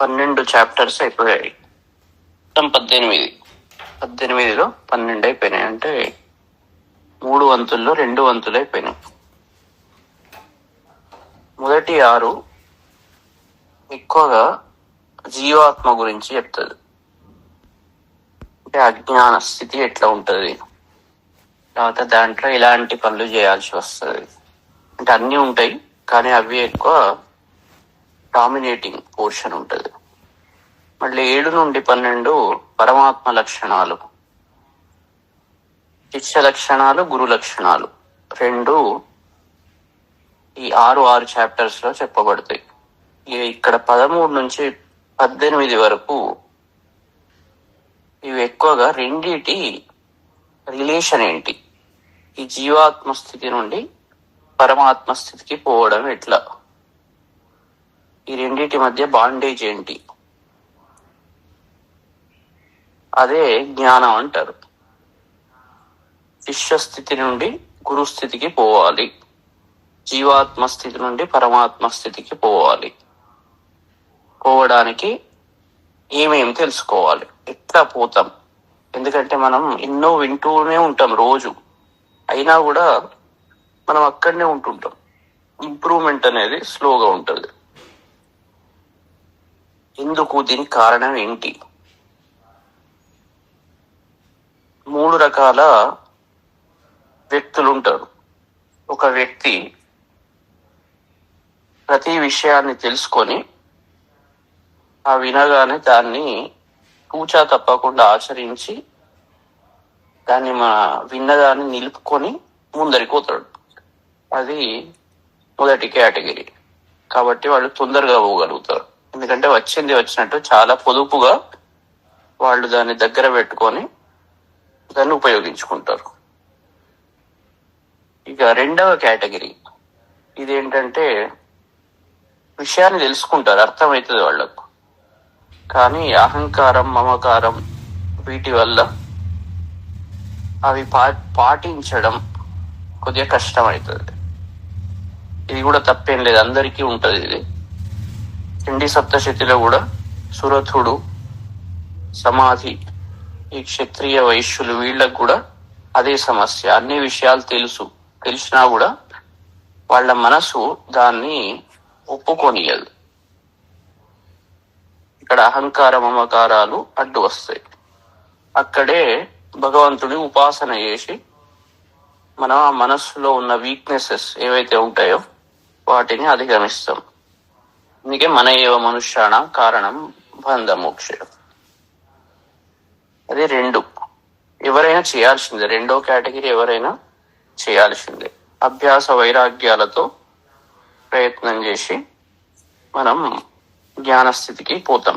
12 chapters అయిపోయాయి. మొత్తం 18లో 12 అయిపోయినాయి. అంటే 3 వంతుల్లో 2 వంతులు అయిపోయినాయి. మొదటి 6 ఎక్కువగా జీవాత్మ గురించి చెప్తుంది. అంటే అజ్ఞాన స్థితి ఎట్లా ఉంటది, తర్వాత దాంట్లో ఎలాంటి పనులు చేయాల్సి వస్తుంది. అంటే అన్నీ ఉంటాయి, కానీ అవి ఎక్కువ డామినేటింగ్ పోర్షన్ ఉంటుంది. మళ్ళీ 7 నుండి 12 పరమాత్మ లక్షణాలు, శిష్య లక్షణాలు, గురు లక్షణాలు 2 ఈ 6 చాప్టర్స్ లో చెప్పబడతాయి. ఇక్కడ 13 నుంచి 18 వరకు ఇవి ఎక్కువగా రెండిటి రిలేషన్ ఏంటి, ఈ జీవాత్మ స్థితి నుండి పరమాత్మ స్థితికి పోవడం ఎట్లా, ఈ రెండిటి మధ్య బాండేజ్ ఏంటి, అదే జ్ఞానం అంటారు. శిష్య స్థితి నుండి గురు స్థితికి పోవాలి, జీవాత్మ స్థితి నుండి పరమాత్మ స్థితికి పోవడానికి ఏమేమి తెలుసుకోవాలి, ఎట్లా పోతాం. ఎందుకంటే మనం ఎన్నో వింటూనే ఉంటాం రోజు, అయినా కూడా మనం అక్కడనే ఉంటుంటాం. ఇంప్రూవ్మెంట్ అనేది స్లోగా ఉంటుంది. ఎందుకు, దీనికి కారణం ఏంటి? 3 రకాల వ్యక్తులు ఉంటారు. ఒక వ్యక్తి ప్రతి విషయాన్ని తెలుసుకొని ఆ వినగానే దాన్ని తూచా తప్పకుండా ఆచరించి దాన్ని విన్నదాన్ని నిలుపుకొని ముందరికి పోతాడు. అది మొదటి కేటగిరీ. కాబట్టి వాళ్ళు తొందరగా పోగలుగుతారు. ఎందుకంటే వచ్చింది వచ్చినట్టు చాలా పొదుపుగా వాళ్ళు దాన్ని దగ్గర పెట్టుకొని దాన్ని ఉపయోగించుకుంటారు. ఇక 2వ కేటగిరీ, ఇదేంటంటే విషయాన్ని తెలుసుకుంటారు, అర్థమవుతుంది వాళ్ళకు, కానీ అహంకారం, మమకారం వీటి వల్ల అవి పాటించడం కొద్దిగా కష్టమవుతుంది. ఇది కూడా తప్పేం లేదు, అందరికీ ఉంటుంది ఇది. చండీ సప్తశతిలో కూడా సురథుడు, సమాధి, ఈ క్షత్రియ వైశ్యులు వీళ్ళకు కూడా అదే సమస్య. అన్ని విషయాలు తెలిసినా కూడా వాళ్ళ మనసు దాన్ని ఒప్పుకొనియదు. ఇక్కడ అహంకార మమకారాలు అడ్డు వస్తాయి. అక్కడే భగవంతుడి ఉపాసన చేసి మనం ఆ మనస్సులో ఉన్న వీక్నెసెస్ ఏవైతే ఉంటాయో వాటిని అధిగమిస్తాం. అందుకే మన ఏవ మనుష్యాణ కారణం బంధమోక్ష. అది 2 ఎవరైనా చేయాల్సిందే. 2వ కేటగిరీ ఎవరైనా చేయాల్సిందే. అభ్యాస వైరాగ్యాలతో ప్రయత్నం చేసి మనం జ్ఞానస్థితికి పోతాం.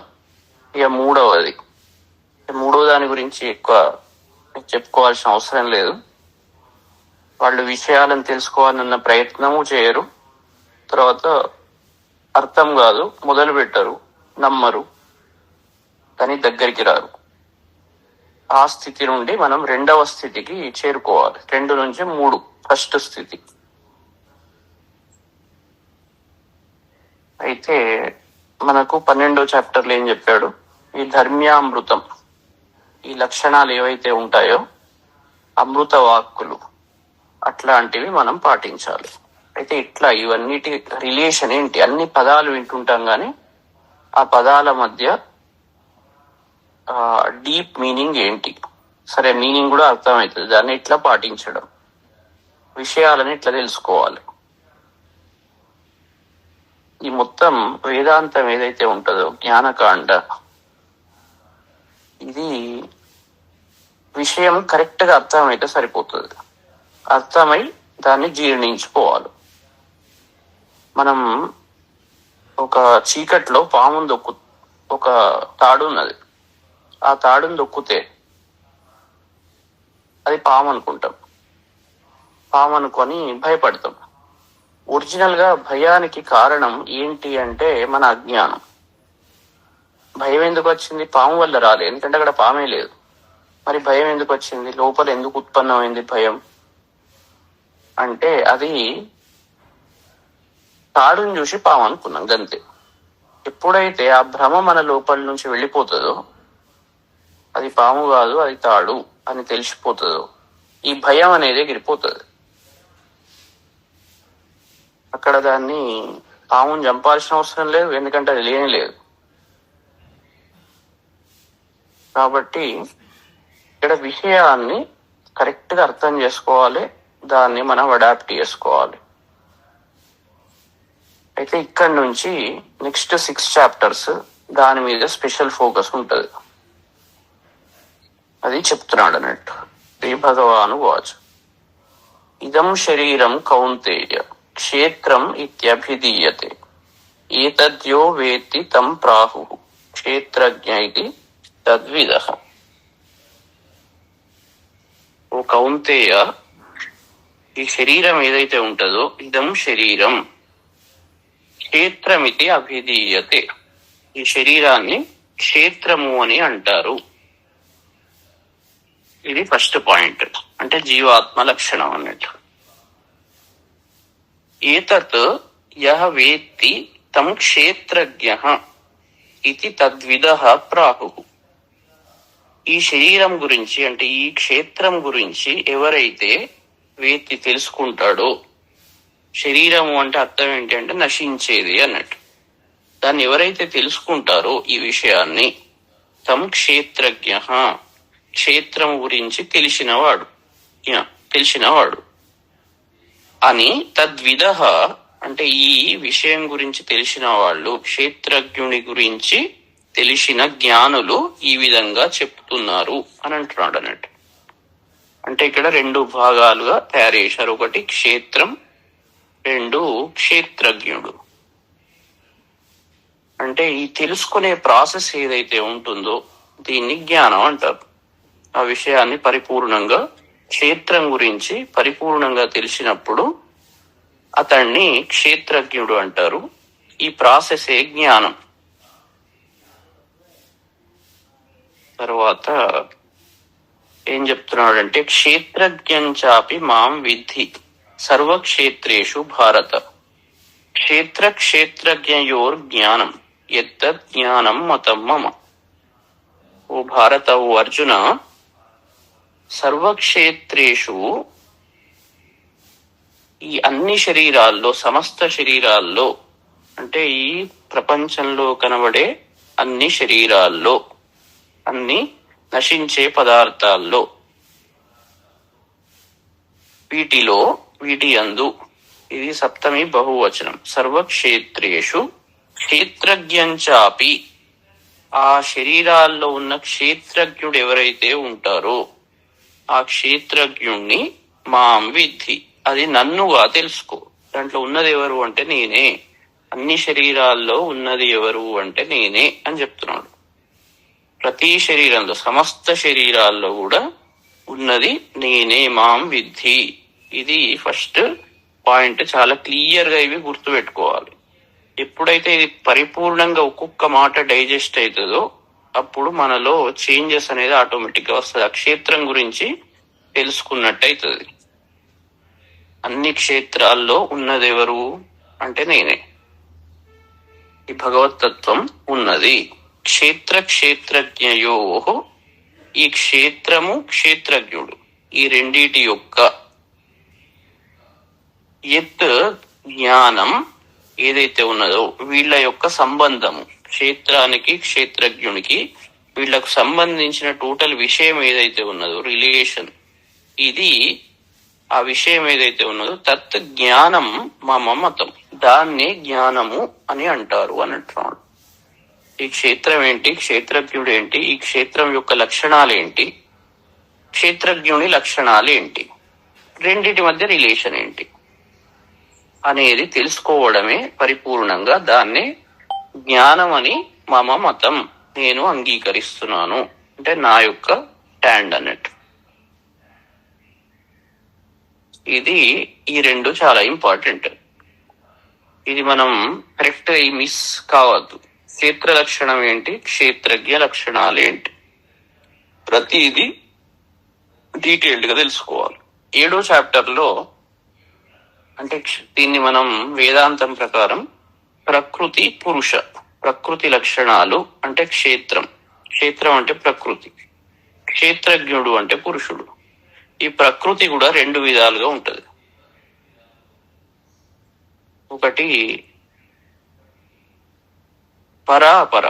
ఇక 3వ దాని గురించి ఎక్కువ చెప్పుకోవాల్సిన అవసరం లేదు. వాళ్ళు విషయాలను తెలుసుకోవాలన్న ప్రయత్నము చేయరు, తర్వాత అర్థం కాదు, మొదలు పెట్టరు, నమ్మరు, కానీ దగ్గరికి రారు. ఆ స్థితి నుండి మనం 2వ స్థితికి చేరుకోవాలి. 2 నుంచి 3 ఫస్ట్ స్థితి. అయితే మనకు 12వ చాప్టర్లో ఏం చెప్పాడు, ఈ ధర్మ్యామృతం, ఈ లక్షణాలు ఏవైతే ఉంటాయో అమృత వాక్కులు అట్లాంటివి మనం పాటించాలి. అయితే ఇట్లా ఇవన్నిటి రిలేషన్ ఏంటి? అన్ని పదాలు వింటుంటాం కానీ ఆ పదాల మధ్య డీప్ మీనింగ్ ఏంటి? సరే, మీనింగ్ కూడా అర్థమవుతుంది, దాన్ని ఇట్లా పాటించడం, విషయాలని ఇట్లా తెలుసుకోవాలి. ఈ మొత్తం వేదాంతం ఏదైతే ఉంటుందో జ్ఞానకాండ, ఇది విషయం కరెక్ట్ గా అర్థమైతే సరిపోతుంది. అర్థమై దాన్ని జీర్ణించుకోవాలి. మనం ఒక చీకట్లో పామును ఒక తాడు ఉన్నది, ఆ తాడును దొక్కితే అది పాము అనుకుంటాం, పాము అనుకొని భయపడతాం. ఒరిజినల్ గా భయానికి కారణం ఏంటి అంటే మన అజ్ఞానం. భయం ఎందుకు వచ్చింది? పాము వల్ల రాలేదు, ఎందుకంటే అక్కడ పామే లేదు. మరి భయం ఎందుకు వచ్చింది? లోపల ఎందుకు ఉత్పన్నమైంది భయం అంటే అది తాడుని చూసి పాము అనుకున్నాం గంతే. ఎప్పుడైతే ఆ భ్రమ మన లోపల నుంచి వెళ్ళిపోతుందో, అది పాము కాదు అది తాడు అని తెలిసిపోతుందో, ఈ భయం అనేది ఎగిరిపోతుంది. అక్కడ దాన్ని పాముని చంపాల్సిన అవసరం లేదు, ఎందుకంటే అది లేని లేదు. కాబట్టి ఇక్కడ విషయాన్ని కరెక్ట్ గా అర్థం చేసుకోవాలి, దాన్ని మనం అడాప్ట్ చేసుకోవాలి. అయితే ఇక్కడ నుంచి నెక్స్ట్ 6 చాప్టర్స్ దాని మీద స్పెషల్ ఫోకస్ ఉంటుంది. అది చెప్తున్నాడు అన్నట్టు. శ్రీ భగవాను వాచ్ ఇదం శరీరం కౌంతేయ క్షేత్రం ఇత్యభిధీయతే ఏతద్యో వేత్తి తం ప్రాహు క్షేత్రజ్ఞ ఇది తద్విదః. ఓ కౌంతేయ, ఈ శరీరం ఏదైతే ఉంటుందో ఇదం శరీరం క్షేత్రమితి అభిధీయతే, ఈ శరీరాన్ని క్షేత్రము అని అంటారు. ఇది ఫస్ట్ పాయింట్, అంటే జీవాత్మ లక్షణం అన్నట్టు. ఏతత్ యః వేత్తి తం క్షేత్రజ్ఞః ఇది తద్విదః ప్రాహుః. ఈ శరీరం గురించి అంటే ఈ క్షేత్రం గురించి ఎవరైతే వేత్తి తెలుసుకుంటాడో, శరీరము అంటే అర్థం ఏంటి అంటే నశించేది అన్నట్టు. దాన్ని ఎవరైతే తెలుసుకుంటారో ఈ విషయాన్ని, తం క్షేత్రజ్ఞః క్షేత్రం గురించి తెలిసినవాడు అని, తద్విదః అంటే ఈ విషయం గురించి తెలిసిన వాళ్ళు, క్షేత్రజ్ఞుని గురించి తెలిసిన జ్ఞానులు ఈ విధంగా చెప్తున్నారు అని అంటున్నాడు అన్నట్టు. అంటే ఇక్కడ 2 భాగాలుగా తయారు చేశారు. ఒకటి క్షేత్రం, 2 క్షేత్రజ్ఞుడు. అంటే ఈ తెలుసుకునే ప్రాసెస్ ఏదైతే ఉంటుందో దీన్ని జ్ఞానం అంటారు. ఆ విషయాన్ని పరిపూర్ణంగా, క్షేత్రం గురించి పరిపూర్ణంగా తెలిసినప్పుడు అతన్ని క్షేత్రజ్ఞుడు అంటారు. ఈ ప్రాసెసే జ్ఞానం. తర్వాత ఏం చెప్తున్నాడంటే క్షేత్రజ్ఞంచాపి మాం విద్ధి సర్వక్షేత్రేషు భారత క్షేత్రజ్ఞయోర్ జ్ఞానం యత్తద్ జ్ఞానం మతం మమ. ఓ భారత, ఓ అర్జున, సర్వక్షేత్రేషు ఈ అన్ని శరీరాల్లో, సమస్త శరీరాల్లో అంటే ఈ ప్రపంచంలో కనబడే అన్ని శరీరాల్లో, అన్ని నశించే పదార్థాల్లో, వీటి యందు, ఇది సప్తమి బహువచనం, సర్వక్షేత్రేషు క్షేత్రజ్ఞంచాపి ఆ శరీరాల్లో ఉన్న క్షేత్రజ్ఞుడు ఎవరైతే ఉంటారో ఆ క్షేత్రజ్ఞుణ్ణి మాం విద్ధి, అది నన్నుగా తెలుసుకో. దాంట్లో ఉన్నది ఎవరు అంటే నేనే, అన్ని శరీరాల్లో ఉన్నది ఎవరు అంటే నేనే అని చెప్తున్నాడు. ప్రతి శరీరంలో, సమస్త శరీరాల్లో కూడా ఉన్నది నేనే, మాం విద్ధి. ఇది ఫస్ట్ పాయింట్. చాలా క్లియర్ గా ఇవి గుర్తుపెట్టుకోవాలి. ఎప్పుడైతే ఇది పరిపూర్ణంగా ఒక్కొక్క మాట డైజెస్ట్ అవుతుందో అప్పుడు మనలో చేంజెస్ అనేది ఆటోమేటిక్ గా వస్తుంది. ఆ క్షేత్రం గురించి తెలుసుకున్నట్టు అవుతుంది. అన్ని క్షేత్రాల్లో ఉన్నది ఎవరు అంటే నేనే. ఈ భగవతత్వం ఉన్నది. క్షేత్రజ్ఞయో, ఈ క్షేత్రము క్షేత్రజ్ఞుడు, ఈ రెండిటి యొక్క యత్ జ్ఞానం ఏదైతే ఉన్నదో వీళ్ళ యొక్క సంబంధము, క్షేత్రానికి క్షేత్రజ్ఞునికి వీళ్ళకు సంబంధించిన టోటల్ విషయం ఏదైతే ఉన్నదో, రిలేషన్, ఇది ఆ విషయం ఏదైతే ఉన్నదో తత్ జ్ఞానం మమ మతం, దాన్నే జ్ఞానము అని అంటారు అని అంటున్నాడు. ఈ క్షేత్రం ఏంటి, క్షేత్రజ్ఞుడు ఏంటి, ఈ క్షేత్రం యొక్క లక్షణాలు ఏంటి, క్షేత్రజ్ఞుని లక్షణాలు ఏంటి, రెండిటి మధ్య రిలేషన్ ఏంటి అనేది తెలుసుకోవడమే పరిపూర్ణంగా దాన్ని జ్ఞానం అని మమ మతం, నేను అంగీకరిస్తున్నాను అంటే నా యొక్క స్టాండ్ అన్నట్టు. ఇది ఈ రెండు చాలా ఇంపార్టెంట్. ఇది మనం కరెక్ట్ గా మిస్ కావద్దు. క్షేత్ర లక్షణం ఏంటి, క్షేత్రజ్ఞ లక్షణాలు ఏంటి, ప్రతిదీ డీటెయిల్డ్ గా తెలుసుకోవాలి. 7వ చాప్టర్ లో అంటే దీన్ని మనం వేదాంతం ప్రకారం ప్రకృతి పురుష ప్రకృతి లక్షణాలు అంటే క్షేత్రం. క్షేత్రం అంటే ప్రకృతి. క్షేత్రజ్ఞుడు అంటే పురుషుడు. ఈ ప్రకృతి కూడా రెండు విధాలుగా ఉంటది. ఒకటి పరాపర,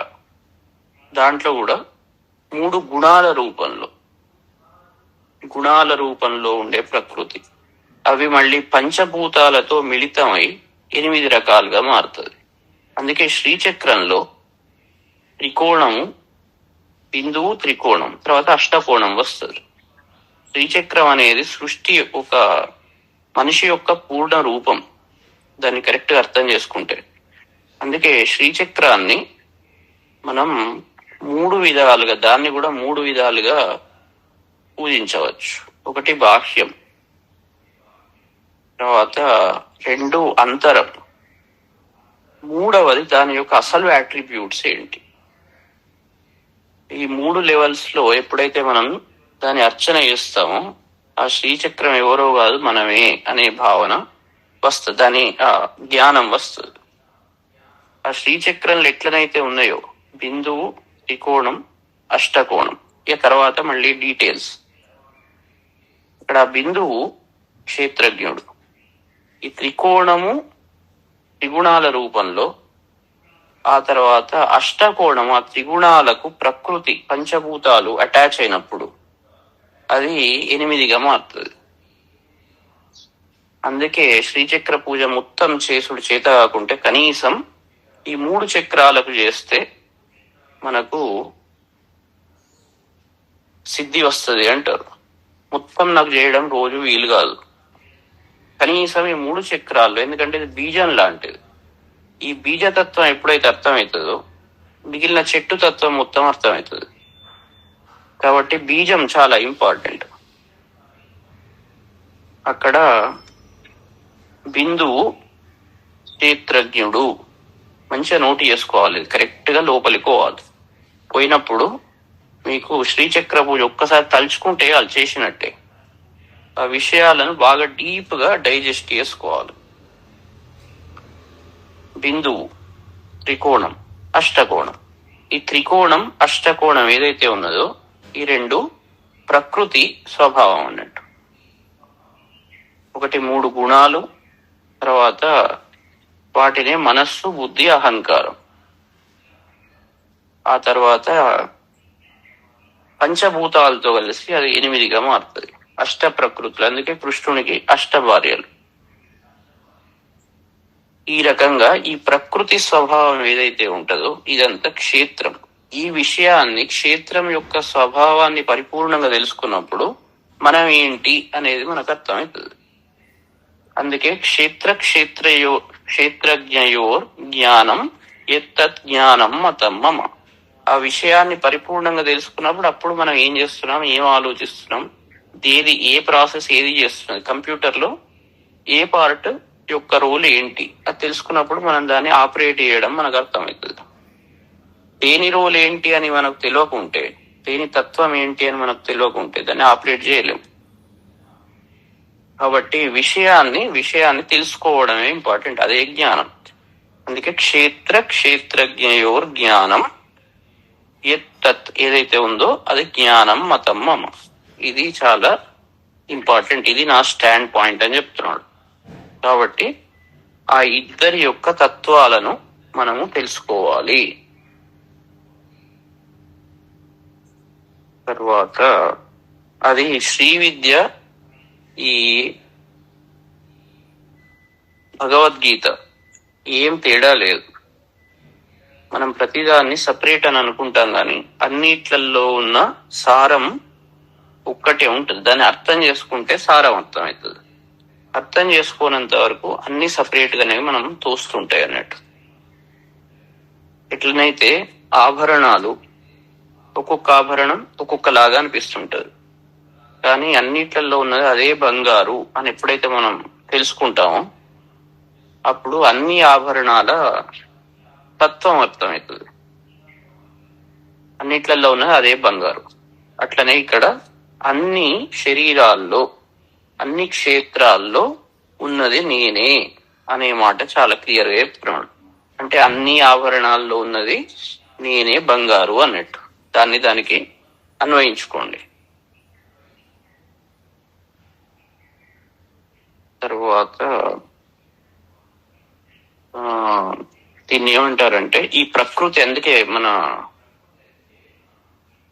దాంట్లో కూడా మూడు గుణాల రూపంలో ఉండే ప్రకృతి. అవి మళ్ళీ పంచభూతాలతో మిళితమై 8 రకాలుగా మారుతుంది. అందుకే శ్రీచక్రంలో త్రికోణము, బిందువు, త్రికోణం, తర్వాత అష్టకోణం వస్తుంది. శ్రీచక్రం అనేది సృష్టి ఒక మనిషి యొక్క పూర్ణ రూపం, దాన్ని కరెక్ట్ గా అర్థం చేసుకుంటే. అందుకే శ్రీచక్రాన్ని మనం దాన్ని కూడా మూడు విధాలుగా పూజించవచ్చు. ఒకటి బాహ్యం, తర్వాత 2 అంతరం, మూడవది దాని యొక్క అసలు అట్రిబ్యూట్స్ ఏంటి. ఈ 3 లెవెల్స్ లో ఎప్పుడైతే మనం దాన్ని అర్చన చేస్తామో ఆ శ్రీచక్రం ఎవరో కాదు మనమే అనే భావన వస్తుంది, దాని జ్ఞానం వస్తుంది. ఆ శ్రీచక్రంలో ఎట్లనైతే ఉన్నాయో బిందువు, త్రికోణం, అష్టకోణం, ఇక తర్వాత మళ్ళీ డీటెయిల్స్. ఇక్కడ బిందువు క్షేత్రజ్ఞుడు, ఈ త్రికోణము త్రిగుణాల రూపంలో, ఆ తర్వాత అష్టకోణం ఆ త్రిగుణాలకు ప్రకృతి పంచభూతాలు అటాచ్ అయినప్పుడు అది 8గా మారుతుంది. అందుకే శ్రీచక్ర పూజ మొత్తం చేసుడు చేత కాకుంటే కనీసం ఈ 3 చక్రాలకు చేస్తే మనకు సిద్ధి వస్తుంది అంటారు. మొత్తం నాకు చేయడం రోజు వీలు కాదు, కనీసం ఈ 3 చక్రాల్లో, ఎందుకంటే ఇది బీజం లాంటిది. ఈ బీజతత్వం ఎప్పుడైతే అర్థమవుతుందో మిగిలిన చెట్టు తత్వం మొత్తం అర్థమవుతుంది. కాబట్టి బీజం చాలా ఇంపార్టెంట్. అక్కడ బిందువు క్షేత్రజ్ఞుడు మంచిగా నోటు చేసుకోవాలి, కరెక్ట్ గా లోపలికి పోవాలి. పోయినప్పుడు మీకు శ్రీచక్ర పూజ ఒక్కసారి తలుచుకుంటే వాళ్ళు చేసినట్టే. ఆ విషయాలను బాగా డీప్ గా డైజెస్ట్ చేసుకోవాలి. బిందువు, త్రికోణం, అష్టకోణం. ఈ త్రికోణం అష్టకోణం ఏదైతే ఉన్నదో ఈ 2 ప్రకృతి స్వభావం అన్నట్టు. ఒకటి 3 గుణాలు, తర్వాత వాటినే మనస్సు, బుద్ధి, అహంకారం, ఆ తర్వాత పంచభూతాలతో కలిసి అది 8గా మారుతుంది. అష్ట ప్రకృతులు, అందుకే కృష్ణునికి 8 భార్యలు. ఈ రకంగా ఈ ప్రకృతి స్వభావం ఏదైతే ఉంటుందో ఇదంతా క్షేత్రం. ఈ విషయాన్ని, క్షేత్రం యొక్క స్వభావాన్ని పరిపూర్ణంగా తెలుసుకున్నప్పుడు మనం ఏంటి అనేది మనకు అర్థమవుతుంది. అందుకే క్షేత్రజ్ఞయోర్ జ్ఞానం ఎత్తత్ జ్ఞానం మతం మమ. ఆ విషయాన్ని పరిపూర్ణంగా తెలుసుకున్నప్పుడు అప్పుడు మనం ఏం చేస్తున్నాం, ఏం ఆలోచిస్తున్నాం, ఏ ప్రాసెస్ ఏది చేస్తున్నది, కంప్యూటర్ లో ఏ పార్ట్ యొక్క రోల్ ఏంటి అది తెలుసుకున్నప్పుడు మనం దాన్ని ఆపరేట్ చేయడం మనకు అర్థమవుతుంది. దేని రోల్ ఏంటి అని మనకు తెలియకుంటే, దేని తత్వం ఏంటి అని మనకు తెలియకుంటే దాన్ని ఆపరేట్ చేయలేము. కాబట్టి విషయాన్ని తెలుసుకోవడమే ఇంపార్టెంట్, అదే జ్ఞానం. అందుకే క్షేత్రజ్ఞయోర్ జ్ఞానం ఎత్తత్ ఏదైతే ఉందో అది జ్ఞానం మతం మమ. ఇది చాలా ఇంపార్టెంట్, ఇది నా స్టాండ్ పాయింట్ అని చెప్తున్నాడు. కాబట్టి ఆ ఇద్దరి యొక్క తత్వాలను మనము తెలుసుకోవాలి. తర్వాత అది శ్రీ విద్య, ఈ భగవద్గీత ఏం తేడా లేదు. మనం ప్రతిదాన్ని సపరేట్ అని అనుకుంటాం, కానీ అన్నిట్లలో ఉన్న సారం ఒక్కటే ఉంటుంది. దాన్ని అర్థం చేసుకుంటే సారం అర్థమవుతుంది. అర్థం చేసుకోనంత వరకు అన్ని సపరేట్ గానే మనం తోస్తుంటాయి అన్నట్టు. ఎట్లనైతే ఆభరణాలు, ఒక్కొక్క ఆభరణం ఒక్కొక్కలాగా అనిపిస్తుంటది, కానీ అన్నిట్లలో ఉన్నది అదే బంగారు అని ఎప్పుడైతే మనం తెలుసుకుంటామో అప్పుడు అన్ని ఆభరణాల తత్వం అర్థమవుతుంది. అన్నిట్లలో ఉన్నది అదే బంగారు. అట్లనే ఇక్కడ అన్ని శరీరాల్లో, అన్ని క్షేత్రాల్లో ఉన్నది నేనే అనే మాట చాలా క్లియర్ గా చెప్తున్నాడు. అంటే అన్ని ఆభరణాల్లో ఉన్నది నేనే బంగారు అన్నట్టు. దానికి అన్వయించుకోండి. తర్వాత దీన్ని ఏమంటారంటే, ఈ ప్రకృతి, అందుకే మన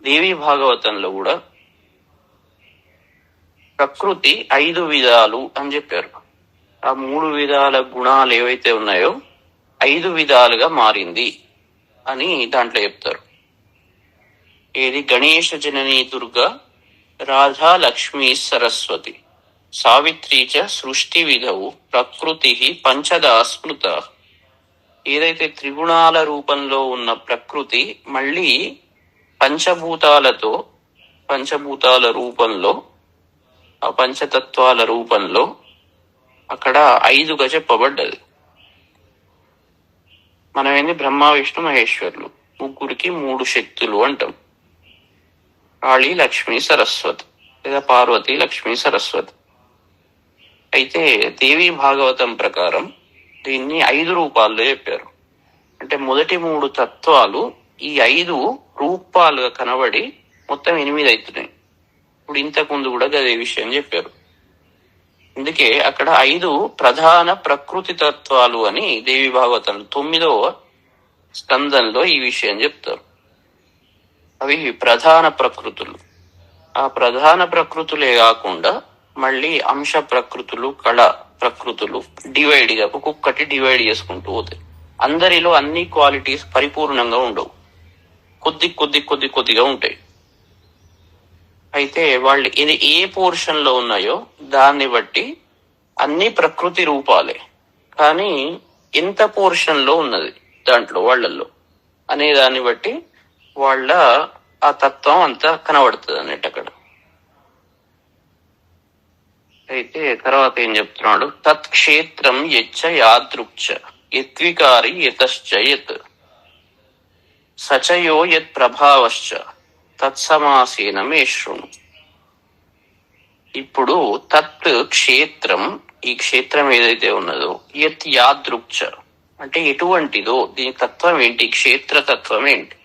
దేవి భాగవతంలో కూడా ప్రకృతి 5 విధాలు అని చెప్పారు. ఆ 3 విధాల గుణాలు ఏవైతే ఉన్నాయో 5 విధాలుగా మారింది అని దాంట్లో చెప్తారు. ఏది? గణేశ జననీ దుర్గా, రాధా లక్ష్మీ సరస్వతి, సావిత్రి చ సృష్టి విధవు, ప్రకృతి పంచదా స్మృత. ఏదైతే త్రిగుణాల రూపంలో ఉన్న ప్రకృతి మళ్ళీ పంచభూతాల రూపంలో, ఆ పంచతత్వాల రూపంలో అక్కడ 5గా చెప్పబడ్డది. మనం ఏంది? బ్రహ్మ విష్ణు మహేశ్వరులు ముగ్గురికి 3 శక్తులు అంటాం. కాళీ లక్ష్మీ సరస్వతి లేదా పార్వతి లక్ష్మీ సరస్వతి. అయితే దేవి భాగవతం ప్రకారం దీన్ని 5 రూపాల్లో చెప్పారు. అంటే మొదటి 3 తత్వాలు ఈ 5 రూపాలుగా కనబడి మొత్తం 8 అవుతున్నాయి. ఇప్పుడు ఇంతకు ముందు కూడా అదే విషయం చెప్పారు. అందుకే అక్కడ 5 ప్రధాన ప్రకృతి తత్వాలు అని దేవి భాగవతం 9వ స్కందంలో ఈ విషయం చెప్తారు. అవి ప్రధాన ప్రకృతులు. ఆ ప్రధాన ప్రకృతులే కాకుండా మళ్ళీ అంశ ప్రకృతులు, కళ ప్రకృతులు డివైడ్గా ఒక్కొక్కటి డివైడ్ చేసుకుంటూ పోతాయి. అందరిలో అన్ని క్వాలిటీస్ పరిపూర్ణంగా ఉండవు, కొద్దిగా ఉంటాయి. అయితే వాళ్ళు ఇది ఏ పోర్షన్ లో ఉన్నాయో దాన్ని బట్టి అన్ని ప్రకృతి రూపాలే, కానీ ఎంత పోర్షన్ లో ఉన్నది దాంట్లో వాళ్ళల్లో అనే దాన్ని బట్టి వాళ్ళ ఆ తత్వం అంతా కనబడుతుంది అన్నట్టు అక్కడ. అయితే తర్వాత ఏం చెప్తున్నాడు? తత్క్షేత్రం యచ్చ యాదృక్చ యద్వికారి యతశ్చ యత్ సచయో యత్ ప్రభావశ్చ తత్సమాసేన మే శృణు. ఇప్పుడు తత్ క్షేత్రం, ఈ క్షేత్రం ఏదైతే ఉన్నదో, యత్ యాదృక్చ అంటే ఎటువంటిదో, దీని తత్వం ఏంటి, క్షేత్ర తత్వం ఏంటి,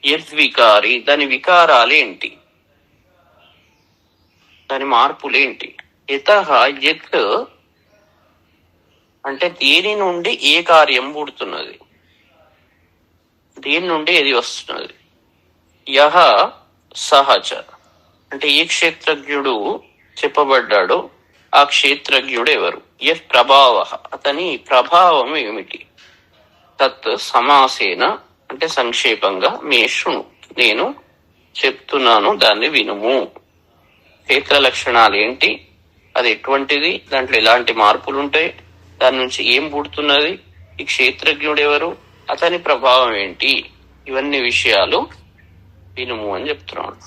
యద్వికారి దాని వికారాలేంటి, దాని మార్పులేంటి, యతః యత్ అంటే దేని నుండి ఏ కార్యం పుడుతున్నది, దేని నుండి ఏది వస్తున్నది, యహ సహచ అంటే ఏ క్షేత్రజ్ఞుడు చెప్పబడ్డాడో ఆ క్షేత్రజ్ఞుడు ఎవరు, యత్ ప్రభావ అతని ప్రభావం ఏమిటి, తత్ సమాసేన అంటే సంక్షేపంగా మే శృణు నేను చెప్తున్నాను దాన్ని వినుము. క్షేత్ర లక్షణాలు ఏంటి, అది ఎటువంటిది, దాంట్లో ఎలాంటి మార్పులు ఉంటాయి, దాని నుంచి ఏం పుడుతున్నది, ఈ క్షేత్రజ్ఞుడు ఎవరు, అతని ప్రభావం ఏంటి, ఇవన్నీ విషయాలు వినుము అని చెప్తున్నాడు.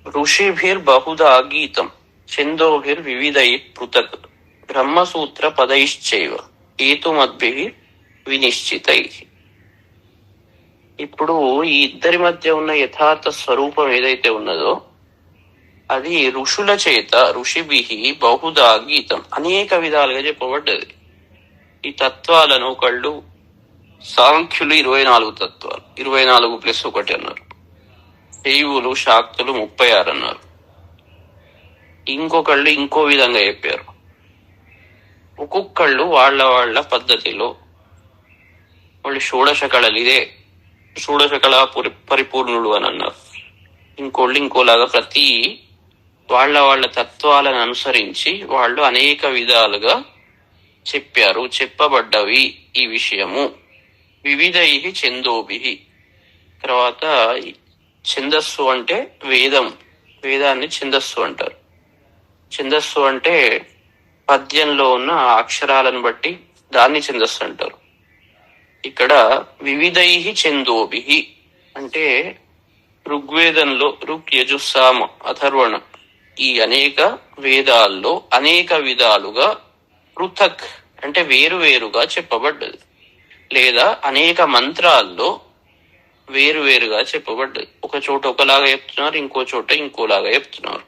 ఋషిభిర్బహుధా గీతం ఛందోభిర్వివిధై పృథక్ బ్రహ్మసూత్ర పదైశ్చైవ హేతుమద్భిః వినిశ్చితై. ఇప్పుడు ఈ ఇద్దరి మధ్య ఉన్న యథార్థ స్వరూపం ఏదైతే ఉన్నదో అది ఋషుల చేత, ఋషిభిః బహుధా గీతం అనేక విధాలుగా చెప్పబడ్డది. ఈ తత్వాలను ఒకళ్ళు సాంఖ్యులు 24 తత్వాలు, 24+1 అన్నారు. శైవులు శాక్తులు 36 అన్నారు. ఇంకొకళ్ళు ఇంకో విధంగా చెప్పారు. ఒక్కొక్కళ్ళు వాళ్ళ పద్ధతిలో వాళ్ళు షోడశ కళలు, ఇదే షోడశ కళా పరిపూర్ణుడు అని అన్నారు. ఇంకోళ్ళు ఇంకోలాగా ప్రతి వాళ్ళ తత్వాలను అనుసరించి వాళ్ళు అనేక విధాలుగా చెప్పారు. చెప్పబడ్డవి ఈ విషయము. వివిధై ఛందోభిః. తర్వాత ఛందస్సు అంటే వేదాన్ని ఛందస్సు అంటారు. ఛందస్సు అంటే పద్యంలో ఉన్న అక్షరాలను బట్టి దాన్ని ఛందస్సు అంటారు. ఇక్కడ వివిధై ఛందోభిః అంటే ఋగ్వేదంలో ఋక్ యజుస్సామ అథర్వణ ఈ అనేక వేదాల్లో అనేక విధాలుగా పృథక్ అంటే వేరువేరుగా చెప్పబడ్డది, లేదా అనేక మంత్రాల్లో వేరువేరుగా చెప్పబడ్డది. ఒక చోట ఒకలాగా చెప్తున్నారు, ఇంకో చోట ఇంకోలాగా చెప్తున్నారు.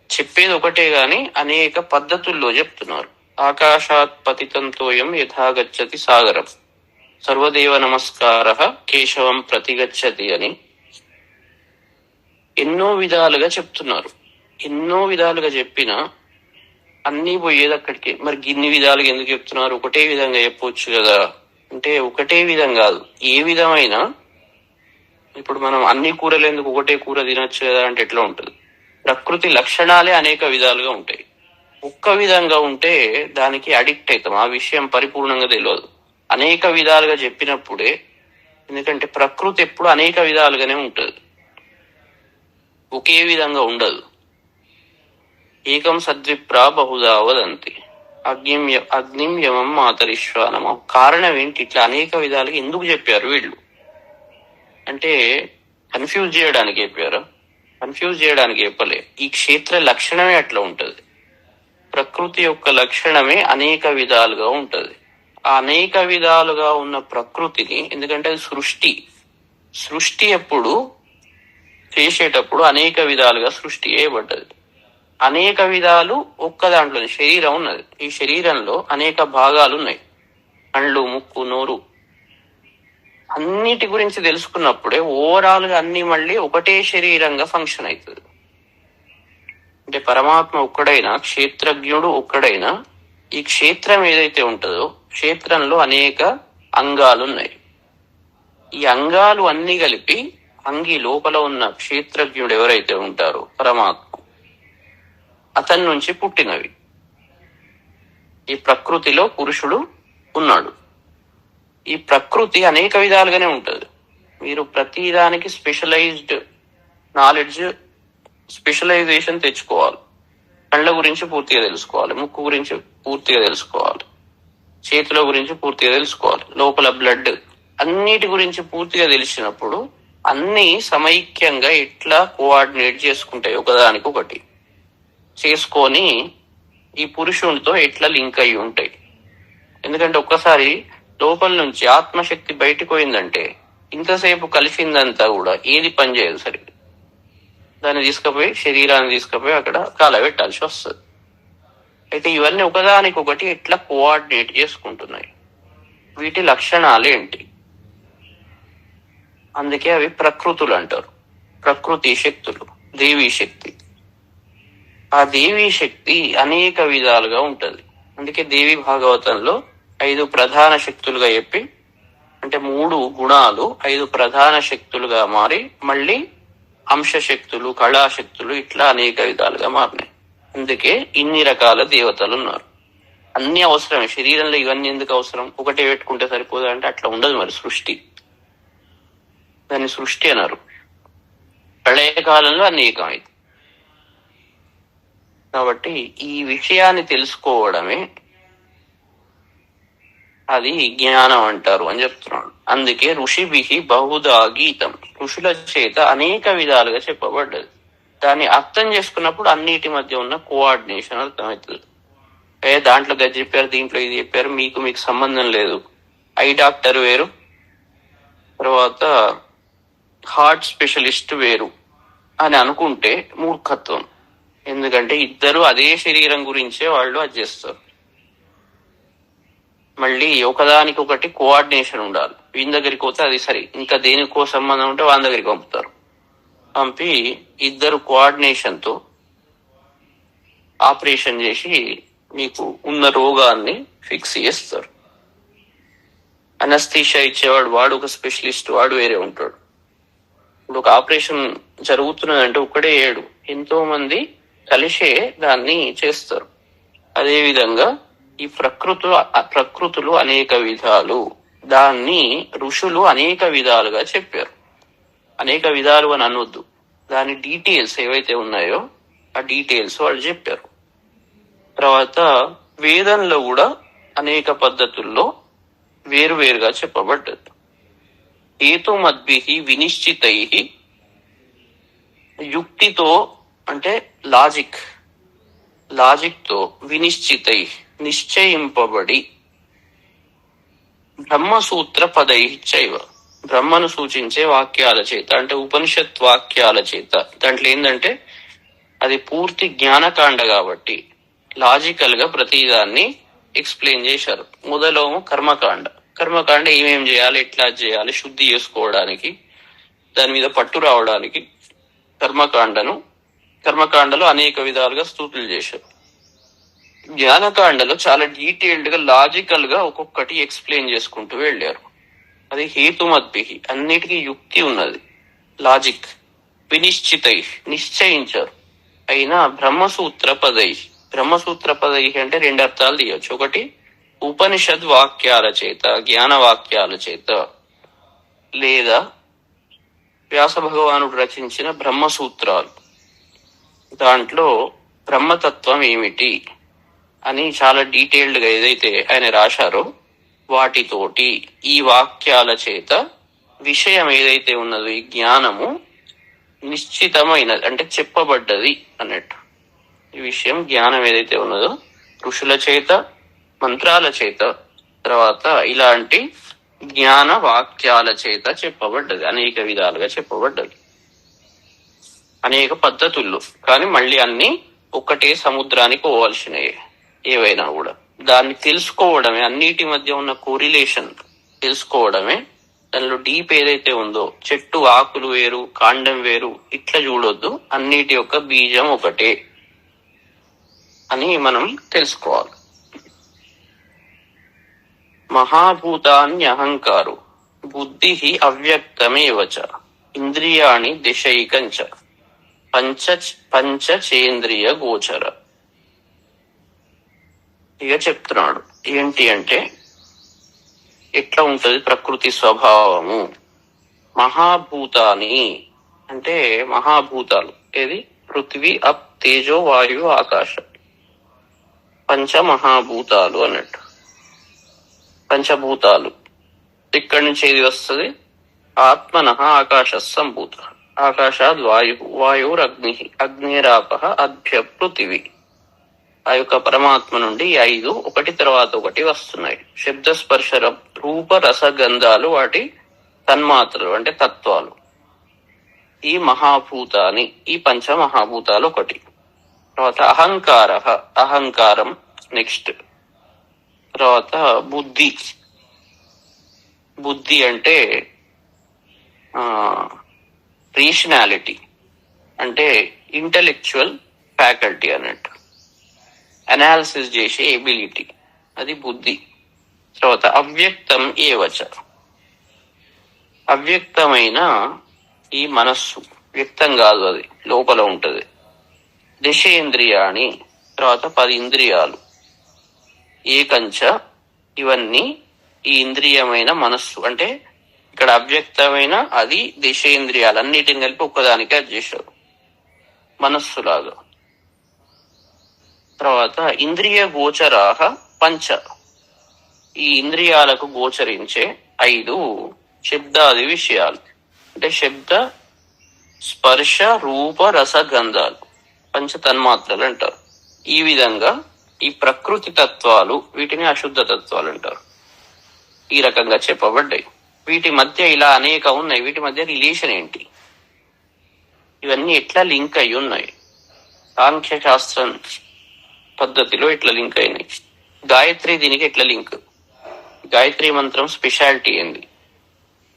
చెప్పేది ఒకటే గాని అనేక పద్ధతుల్లో చెప్తున్నారు. ఆకాశాత్ పతితంతోయం యథా గచ్చతి సాగరం సర్వదేవ నమస్కార కేశవం ప్రతిగచ్చతి అని ఎన్నో విధాలుగా చెప్తున్నారు. ఎన్నో విధాలుగా చెప్పినా అన్నీ పోయేది అక్కడికి. మరి గిన్ని విధాలుగా ఎందుకు చెప్తున్నారు? ఒకటే విధంగా చెప్పొచ్చు కదా అంటే ఒకటే విధం కాదు. ఏ విధమైన ఇప్పుడు మనం అన్ని కూరలు ఎందుకు ఒకటే కూర తినొచ్చు కదా అంటే ఎట్లా ఉంటుంది? ప్రకృతి లక్షణాలే అనేక విధాలుగా ఉంటాయి. ఒక్క విధంగా ఉంటే దానికి అడిక్ట్ అవుతాం, ఆ విషయం పరిపూర్ణంగా తెలియదు. అనేక విధాలుగా చెప్పినప్పుడే, ఎందుకంటే ప్రకృతి ఎప్పుడు అనేక విధాలుగానే ఉంటుంది, ఒకే విధంగా ఉండదు. ఏకం సద్విప్రా బహుదా వదంతి అగ్నిం యమం మాతరిశ్వానమ. కారణం ఏంటి? ఇట్లా అనేక విధాలుగా ఎందుకు చెప్పారు వీళ్ళు అంటే కన్ఫ్యూజ్ చేయడానికి చెప్పారు. కన్ఫ్యూజ్ చేయడానికి చెప్పలే. ఈ క్షేత్ర లక్షణమే అట్లా ఉంటది. ప్రకృతి యొక్క లక్షణమే అనేక విధాలుగా ఉంటది. ఆ అనేక విధాలుగా ఉన్న ప్రకృతిని, ఎందుకంటే అది సృష్టి ఎప్పుడు చేసేటప్పుడు అనేక విధాలుగా సృష్టి చేయబడ్డది. అనేక విధాలు ఒక్క దాంట్లో శరీరం ఉన్నది. ఈ శరీరంలో అనేక భాగాలు ఉన్నాయి. కళ్ళు, ముక్కు, నోరు, అన్నిటి గురించి తెలుసుకున్నప్పుడే ఓవరాల్ గా అన్ని మళ్ళీ ఒకటే శరీరంగా ఫంక్షన్ అవుతుంది. అంటే పరమాత్మ ఒక్కడైనా, క్షేత్రజ్ఞుడు ఒక్కడైనా, ఈ క్షేత్రం ఏదైతే ఉంటుందో క్షేత్రంలో అనేక అంగాలు ఉన్నాయి. ఈ అంగాలు అన్ని కలిపి అంగి లోపల ఉన్న క్షేత్రజ్ఞుడు ఎవరైతే ఉంటారో పరమాత్మ, అతని నుంచి పుట్టినవి. ఈ ప్రకృతిలో పురుషుడు ఉన్నాడు. ఈ ప్రకృతి అనేక విధాలుగానే ఉంటది. మీరు ప్రతి దానికి స్పెషలైజ్డ్ నాలెడ్జ్, స్పెషలైజేషన్ తెచ్చుకోవాలి. కళ్ళ గురించి పూర్తిగా తెలుసుకోవాలి, ముక్కు గురించి పూర్తిగా తెలుసుకోవాలి, చేతుల గురించి పూర్తిగా తెలుసుకోవాలి, లోపల బ్లడ్, అన్నిటి గురించి పూర్తిగా తెలిసినప్పుడు అన్ని సమైక్యంగా ఎట్లా కోఆర్డినేట్ చేసుకుంటాయి, ఒకదానికి ఒకటి చేసుకొని ఈ పురుషునితో ఎట్లా లింక్ అయి ఉంటాయి. ఎందుకంటే ఒక్కసారి లోపల నుంచి ఆత్మశక్తి బయటకు పోయిందంటే ఇంతసేపు కలిసిందంతా కూడా ఏది పనిచేయదు సరిగ్గా. దాన్ని తీసుకుపోయి, శరీరాన్ని తీసుకుపోయి అక్కడ కాలబెట్టాల్సి వస్తుంది. అయితే ఇవన్నీ ఒకదానికొకటి ఎట్లా కోఆర్డినేట్ చేసుకుంటున్నాయి, వీటి లక్షణాలు ఏంటి? అందుకే అవి ప్రకృతులు అంటారు. ప్రకృతి శక్తులు, దేవీ శక్తి. ఆ దేవీ శక్తి అనేక విధాలుగా ఉంటది. అందుకే దేవి భాగవతంలో 5 ప్రధాన శక్తులుగా చెప్పి, అంటే 3 గుణాలు 5 ప్రధాన శక్తులుగా మారి మళ్ళీ అంశశక్తులు, కళాశక్తులు, ఇట్లా అనేక విధాలుగా మారినాయి. అందుకే ఇన్ని రకాల దేవతలు ఉన్నారు. అన్ని అవసరమే. శరీరంలో ఇవన్నీ ఎందుకు అవసరం? ఒకటే పెట్టుకుంటే సరిపోదు అంటే అట్లా ఉండదు. మరి సృష్టి, దాన్ని సృష్టి అన్నారు. ప్రళయకాలంలో అనేకమైంది. కాబట్టి ఈ విషయాన్ని తెలుసుకోవడమే అది జ్ఞానం అంటారు అని చెప్తున్నాడు. అందుకే ఋషిభిహి బహుదా గీతం, ఋషుల చేత అనేక విధాలుగా చెప్పబడ్డది. దాన్ని అర్థం చేసుకున్నప్పుడు అన్నిటి మధ్య ఉన్న కోఆర్డినేషన్ అర్థమవుతుంది. దాంట్లో గది చెప్పారు, దీంట్లో ఇది చెప్పారు, మీకు సంబంధం లేదు. ఐ డాక్టర్ వేరు, తర్వాత హార్ట్ స్పెషలిస్ట్ వేరు అని అనుకుంటే మూర్ఖత్వం. ఎందుకంటే ఇద్దరు అదే శరీరం గురించే వాళ్ళు అది చేస్తారు. మళ్ళీ ఒకదానికి ఒకటి కోఆర్డినేషన్ ఉండాలి. వీని దగ్గరికి పోతే అది సరి, ఇంకా దేనికో సంబంధం ఉంటే వాళ్ళ దగ్గరికి పంపుతారు. పంపి ఇద్దరు కోఆర్డినేషన్ తో ఆపరేషన్ చేసి మీకు ఉన్న రోగాన్ని ఫిక్స్ చేస్తారు. అనస్థీషియా ఇచ్చేవాడు వాడు ఒక స్పెషలిస్ట్, వాడు వేరే ఉంటాడు. ఇప్పుడు ఒక ఆపరేషన్ జరుగుతున్నదంటే ఒక్కడే ఏడు, ఎంతో మంది కలిసే దాన్ని చేస్తారు. అదే విధంగా ఈ ప్రకృతులు అనేక విధాలు, దాన్ని ఋషులు అనేక విధాలుగా చెప్పారు. అనేక విధాలు అని అనొద్దు, దాని డీటెయిల్స్ ఏవైతే ఉన్నాయో ఆ డీటెయిల్స్ వాళ్ళు చెప్పారు. తర్వాత వేదంలో కూడా అనేక పద్ధతుల్లో వేరువేరుగా చెప్పబడ్డది. హేతుమద్భిః వినిశ్చితైః, యుక్తితో అంటే లాజిక్ తో, వినిశ్చితై నిశ్చయింపబడి, బ్రహ్మసూత్ర పదైః చైవ, బ్రహ్మను సూచించే వాక్యాల చేత, అంటే ఉపనిషత్ వాక్యాల చేత. దాంట్లో ఏంటంటే అది పూర్తి జ్ఞానకాండ కాబట్టి లాజికల్ గా ప్రతిదాన్ని ఎక్స్ప్లెయిన్ చేశారు. మొదలేమో కర్మకాండ. కర్మకాండ ఏమేం చేయాలి, ఎట్లా చేయాలి, శుద్ధి చేసుకోవడానికి, దాని మీద పట్టు రావడానికి కర్మకాండలో అనేక విధాలుగా స్తూతులు చేశారు. జ్ఞానకాండలో చాలా డీటెయిల్డ్ గా, లాజికల్ గా ఒక్కొక్కటి ఎక్స్ప్లెయిన్ చేసుకుంటూ వెళ్ళారు. అది హేతుమద్భి, అన్నిటికీ యుక్తి ఉన్నది, లాజిక్. వినిశ్చితై, నిశ్చయించారు. అయినా బ్రహ్మసూత్ర పదై అంటే రెండు అర్థాలు తీయచ్చు. ఒకటి ఉపనిషద్ వాక్యాల చేత, జ్ఞాన వాక్యాల చేత, లేదా వ్యాస భగవానుడు రచించిన బ్రహ్మసూత్రాలు, దాంట్లో బ్రహ్మతత్వం ఏమిటి అని చాలా డీటెయిల్డ్ గా ఏదైతే ఆయన రాశారో వాటితోటి, ఈ వాక్యాల చేత విషయం ఏదైతే ఉన్నదో, ఈ జ్ఞానము నిశ్చితమైనది అంటే చెప్పబడ్డది అన్నట్టు. ఈ విషయం, జ్ఞానం ఏదైతే ఉన్నదో ఋషుల చేత, మంత్రాల చేత, తర్వాత ఇలాంటి జ్ఞాన వాక్యాల చేత చెప్పబడ్డది, అనేక విధాలుగా చెప్పబడ్డది, అనేక పద్ధతుల్లో. కానీ మళ్ళీ అన్ని ఒకటే సముద్రానికి పోవాల్సినవి ఏవైనా కూడా. దాన్ని తెలుసుకోవడమే, అన్నిటి మధ్య ఉన్న కోరిలేషన్ తెలుసుకోవడమే. దానిలో డీప్ ఏదైతే ఉందో, చెట్టు ఆకులు వేరు, కాండం వేరు, ఇట్లా చూడొద్దు, అన్నిటి యొక్క బీజం ఒకటే అని మనం తెలుసుకోవాలి. మహాభూతాన్యహంకారు బుద్ధి అవ్యక్తమేవచ ఇంద్రియాణి దిశైకంచ పంచచేంద్రియ గోచర. ఇక చెప్తున్నాడు ఏంటి అంటే, ఎట్లా ఉంటది ప్రకృతి స్వభావము. మహాభూతాని అంటే మహాభూతాలు, ఏది పృథ్వీ, అప్, తేజో, వాయువు, ఆకాశం, పంచమహాభూతాలు అన్నట్టు. పంచభూతాలు ఇక్కడి నుంచి ఏది వస్తుంది, ఆత్మన ఆకాశ సంభూత, ఆకాశాద్ వాయురగ్ని, అగ్నిరాప, అభ్య పృథివీ. ఆ యొక్క పరమాత్మ నుండి ఈ 5 ఒకటి తర్వాత ఒకటి వస్తున్నాయి. శబ్దస్పర్శ రూప రసగంధాలు వాటి తన్మాత్రలు అంటే తత్వాలు. ఈ మహాభూతాన్ని, ఈ పంచమహాభూతాలు ఒకటి. తర్వాత అహంకారం నెక్స్ట్. తర్వాత బుద్ధి అంటే రేషనాలిటీ, అంటే ఇంటలెక్చువల్ ఫ్యాకల్టీ అన్నట్టు, అనాలిసిస్ చేసే ఎబిలిటీ, అది బుద్ధి. తర్వాత అవ్యక్తం ఏవచ, అవ్యక్తమైన ఈ మనస్సు, వ్యక్తం కాదు, అది లోపల ఉంటది. దశేంద్రియాణి, తర్వాత 10 ఇంద్రియాలు, ఏకంచ, ఇవన్నీ ఈ ఇంద్రియమైన మనస్సు. అంటే ఇక్కడ అవ్యక్తమైన అది దశేంద్రియాలు, అన్నిటిని కలిపి ఒక్కదానికి అది చేశారు మనస్సులాగా. తర్వాత ఇంద్రియ గోచరాహ పంచ, ఈ ఇంద్రియాలకు గోచరించే 5 శబ్దాది విషయాలు, అంటే శబ్ద, స్పర్శ, రూప, రసగంధాలు, పంచ తన్మాత్రలు అంటారు. ఈ విధంగా ఈ ప్రకృతి తత్వాలు, వీటిని అశుద్ధ తత్వాలు అంటారు. ఈ రకంగా చెప్పబడ్డాయి. వీటి మధ్య ఇలా అనేక ఉన్నాయి. వీటి మధ్య రిలేషన్ ఏంటి, ఇవన్నీ ఎట్లా లింక్ అయి ఉన్నాయి, సాంఖ్య శాస్త్రం పద్ధతిలో ఎట్లా లింక్ అయినాయి. గాయత్రి దీనికి ఎట్లా లింక్, గాయత్రి మంత్రం స్పెషాలిటీ ఏంది,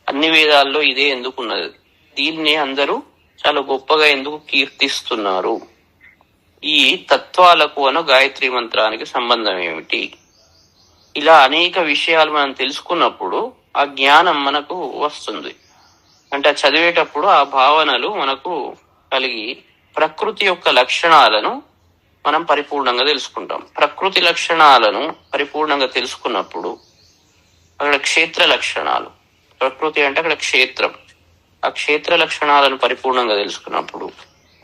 అన్ని వేదాల్లో ఇదే ఎందుకున్నది, దీన్నే అందరూ చాలా గొప్పగా ఎందుకు కీర్తిస్తున్నారు, ఈ తత్వాలకు గాయత్రి మంత్రానికి సంబంధం ఏమిటి, ఇలా అనేక విషయాలు మనం తెలుసుకున్నప్పుడు ఆ జ్ఞానం మనకు వస్తుంది. అంటే చదివేటప్పుడు ఆ భావనలు మనకు కలిగి ప్రకృతి యొక్క లక్షణాలను మనం పరిపూర్ణంగా తెలుసుకుంటాం. ప్రకృతి లక్షణాలను పరిపూర్ణంగా తెలుసుకున్నప్పుడు అక్కడ క్షేత్ర లక్షణాలు, ప్రకృతి అంటే అక్కడ క్షేత్రం, ఆ క్షేత్ర లక్షణాలను పరిపూర్ణంగా తెలుసుకున్నప్పుడు,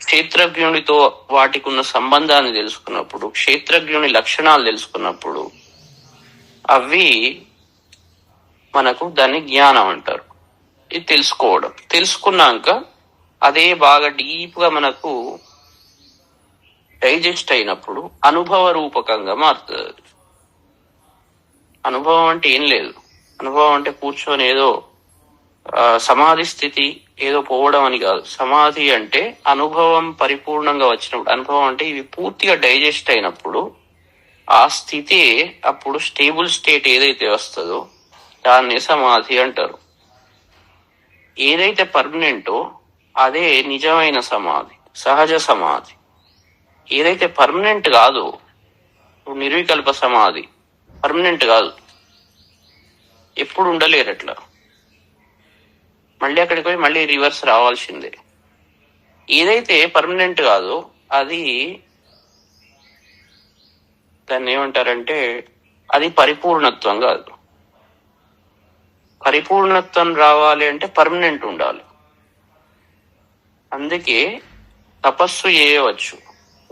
క్షేత్రజ్ఞుడితో వాటికి ఉన్న సంబంధాన్ని తెలుసుకున్నప్పుడు, క్షేత్రజ్ఞుని లక్షణాలు తెలుసుకున్నప్పుడు, అవి మనకు దాన్ని జ్ఞానం అంటారు. ఇది తెలుసుకోవడం. తెలుసుకున్నాక అదే బాగా డీప్ గా మనకు డైజెస్ట్ అయినప్పుడు అనుభవ రూపకంగా మారుతుంది. అనుభవం అంటే ఏం లేదు, అనుభవం అంటే కూర్చొని ఏదో సమాధి స్థితి ఏదో పోవడం అని కాదు. సమాధి అంటే అనుభవం పరిపూర్ణంగా వచ్చినప్పుడు, అనుభవం అంటే ఇవి పూర్తిగా డైజెస్ట్ అయినప్పుడు ఆ స్థితి అప్పుడు స్టేబుల్ స్టేట్ ఏదైతే వస్తుందో దాన్ని సమాధి అంటారు. ఏదైతే పర్మనెంటో అదే నిజమైన సమాధి, సహజ సమాధి. ఏదైతే పర్మనెంట్ కాదు, నిర్వికల్ప సమాధి పర్మనెంట్ కాదు, ఎప్పుడు ఉండలేరు అట్లా. మళ్ళీ అక్కడికి పోయి మళ్ళీ రివర్స్ రావాల్సిందే. ఏదైతే పర్మనెంట్ కాదో అది దాన్ని ఏమంటారంటే అది పరిపూర్ణత్వం కాదు. పరిపూర్ణత్వం రావాలి అంటే పర్మనెంట్ ఉండాలి. అందుకే తపస్సు చేయవచ్చు,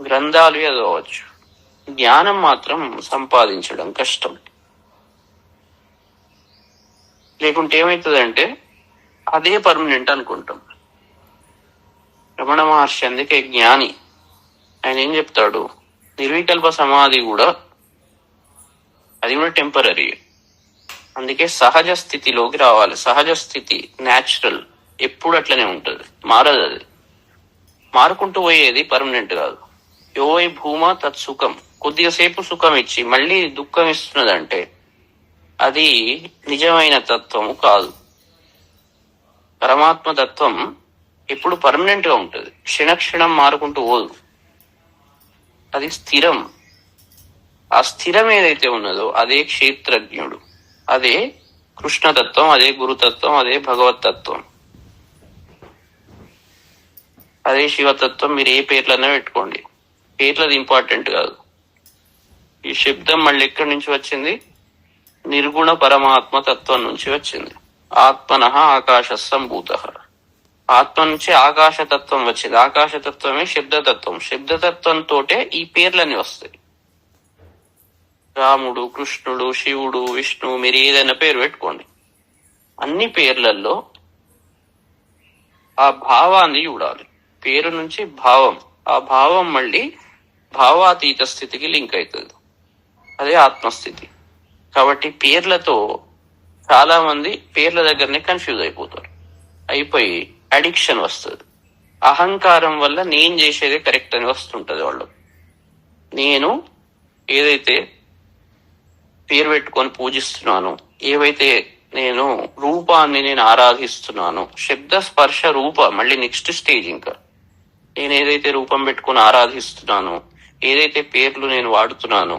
గ్రంథాలు చదవచ్చు, జ్ఞానం మాత్రం సంపాదించడం కష్టం. లేకుంటే ఏమవుతుందంటే అదే పర్మనెంట్ అనుకుంటాం. రమణ మహర్షి అందుకే జ్ఞాని. ఆయన ఏం చెప్తాడు, నిర్వికల్ప సమాధి కూడా అది కూడా టెంపరీ. అందుకే సహజ స్థితిలోకి రావాలి. సహజ స్థితి న్యాచురల్, ఎప్పుడు అట్లనే ఉంటుంది, మారదు. అది మారుకుంటూ పోయేది, పర్మనెంట్ కాదు. యోవై భూమ తత్సుఖం, కొద్దిసేపు సుఖం ఇచ్చి మళ్ళీ దుఃఖం ఇస్తున్నదంటే అది నిజమైన తత్వము కాదు. పరమాత్మ తత్వం ఎప్పుడు పర్మనెంట్ గా ఉంటుంది, క్షణక్షణం మారుకుంటూ పోదు. అది స్థిరం. ఆ స్థిరం ఏదైతే ఉన్నదో అదే క్షేత్రజ్ఞుడు, అదే కృష్ణతత్వం, అదే గురుతత్వం, అదే భగవతత్వం, అదే శివతత్వం. మీరు ఏ పేర్లన్నా పెట్టుకోండి, పేర్లది ఇంపార్టెంట్ కాదు. ఈ శబ్దం మళ్ళీ ఎక్కడి నుంచి వచ్చింది, నిర్గుణ పరమాత్మ తత్వం నుంచి వచ్చింది. ఆత్మనః ఆకాశ సంభూత, ఆత్మ నుంచి ఆకాశతత్వం వచ్చింది. ఆకాశతత్వమే శబ్దతత్వం. శబ్దతత్వంతో ఈ పేర్లన్నీ వస్తాయి. రాముడు, కృష్ణుడు, శివుడు, విష్ణువు, మీరు ఏదైనా పేరు పెట్టుకోండి. అన్ని పేర్లలో ఆ భావాన్ని చూడాలి. పేరు నుంచి భావం, ఆ భావం మళ్ళీ భావాతీత స్థితికి లింక్ అవుతుంది. అదే ఆత్మస్థితి. కాబట్టి పేర్లతో చాలా మంది పేర్ల దగ్గరనే కన్ఫ్యూజ్ అయిపోతారు. అయిపోయి అడిక్షన్ వస్తుంది. అహంకారం వల్ల నేను చేసేదే కరెక్ట్ అని వస్తుంటది వాళ్ళు. నేను ఏదైతే పేరు పెట్టుకొని పూజిస్తున్నానో, ఏవైతే నేను రూపాన్ని నేను ఆరాధిస్తున్నానో, శబ్ద స్పర్శ రూప మళ్ళీ నెక్స్ట్ స్టేజ్. ఇంకా నేను ఏదైతే రూపం పెట్టుకుని ఆరాధిస్తున్నానో, ఏదైతే పేర్లు నేను వాడుతున్నానో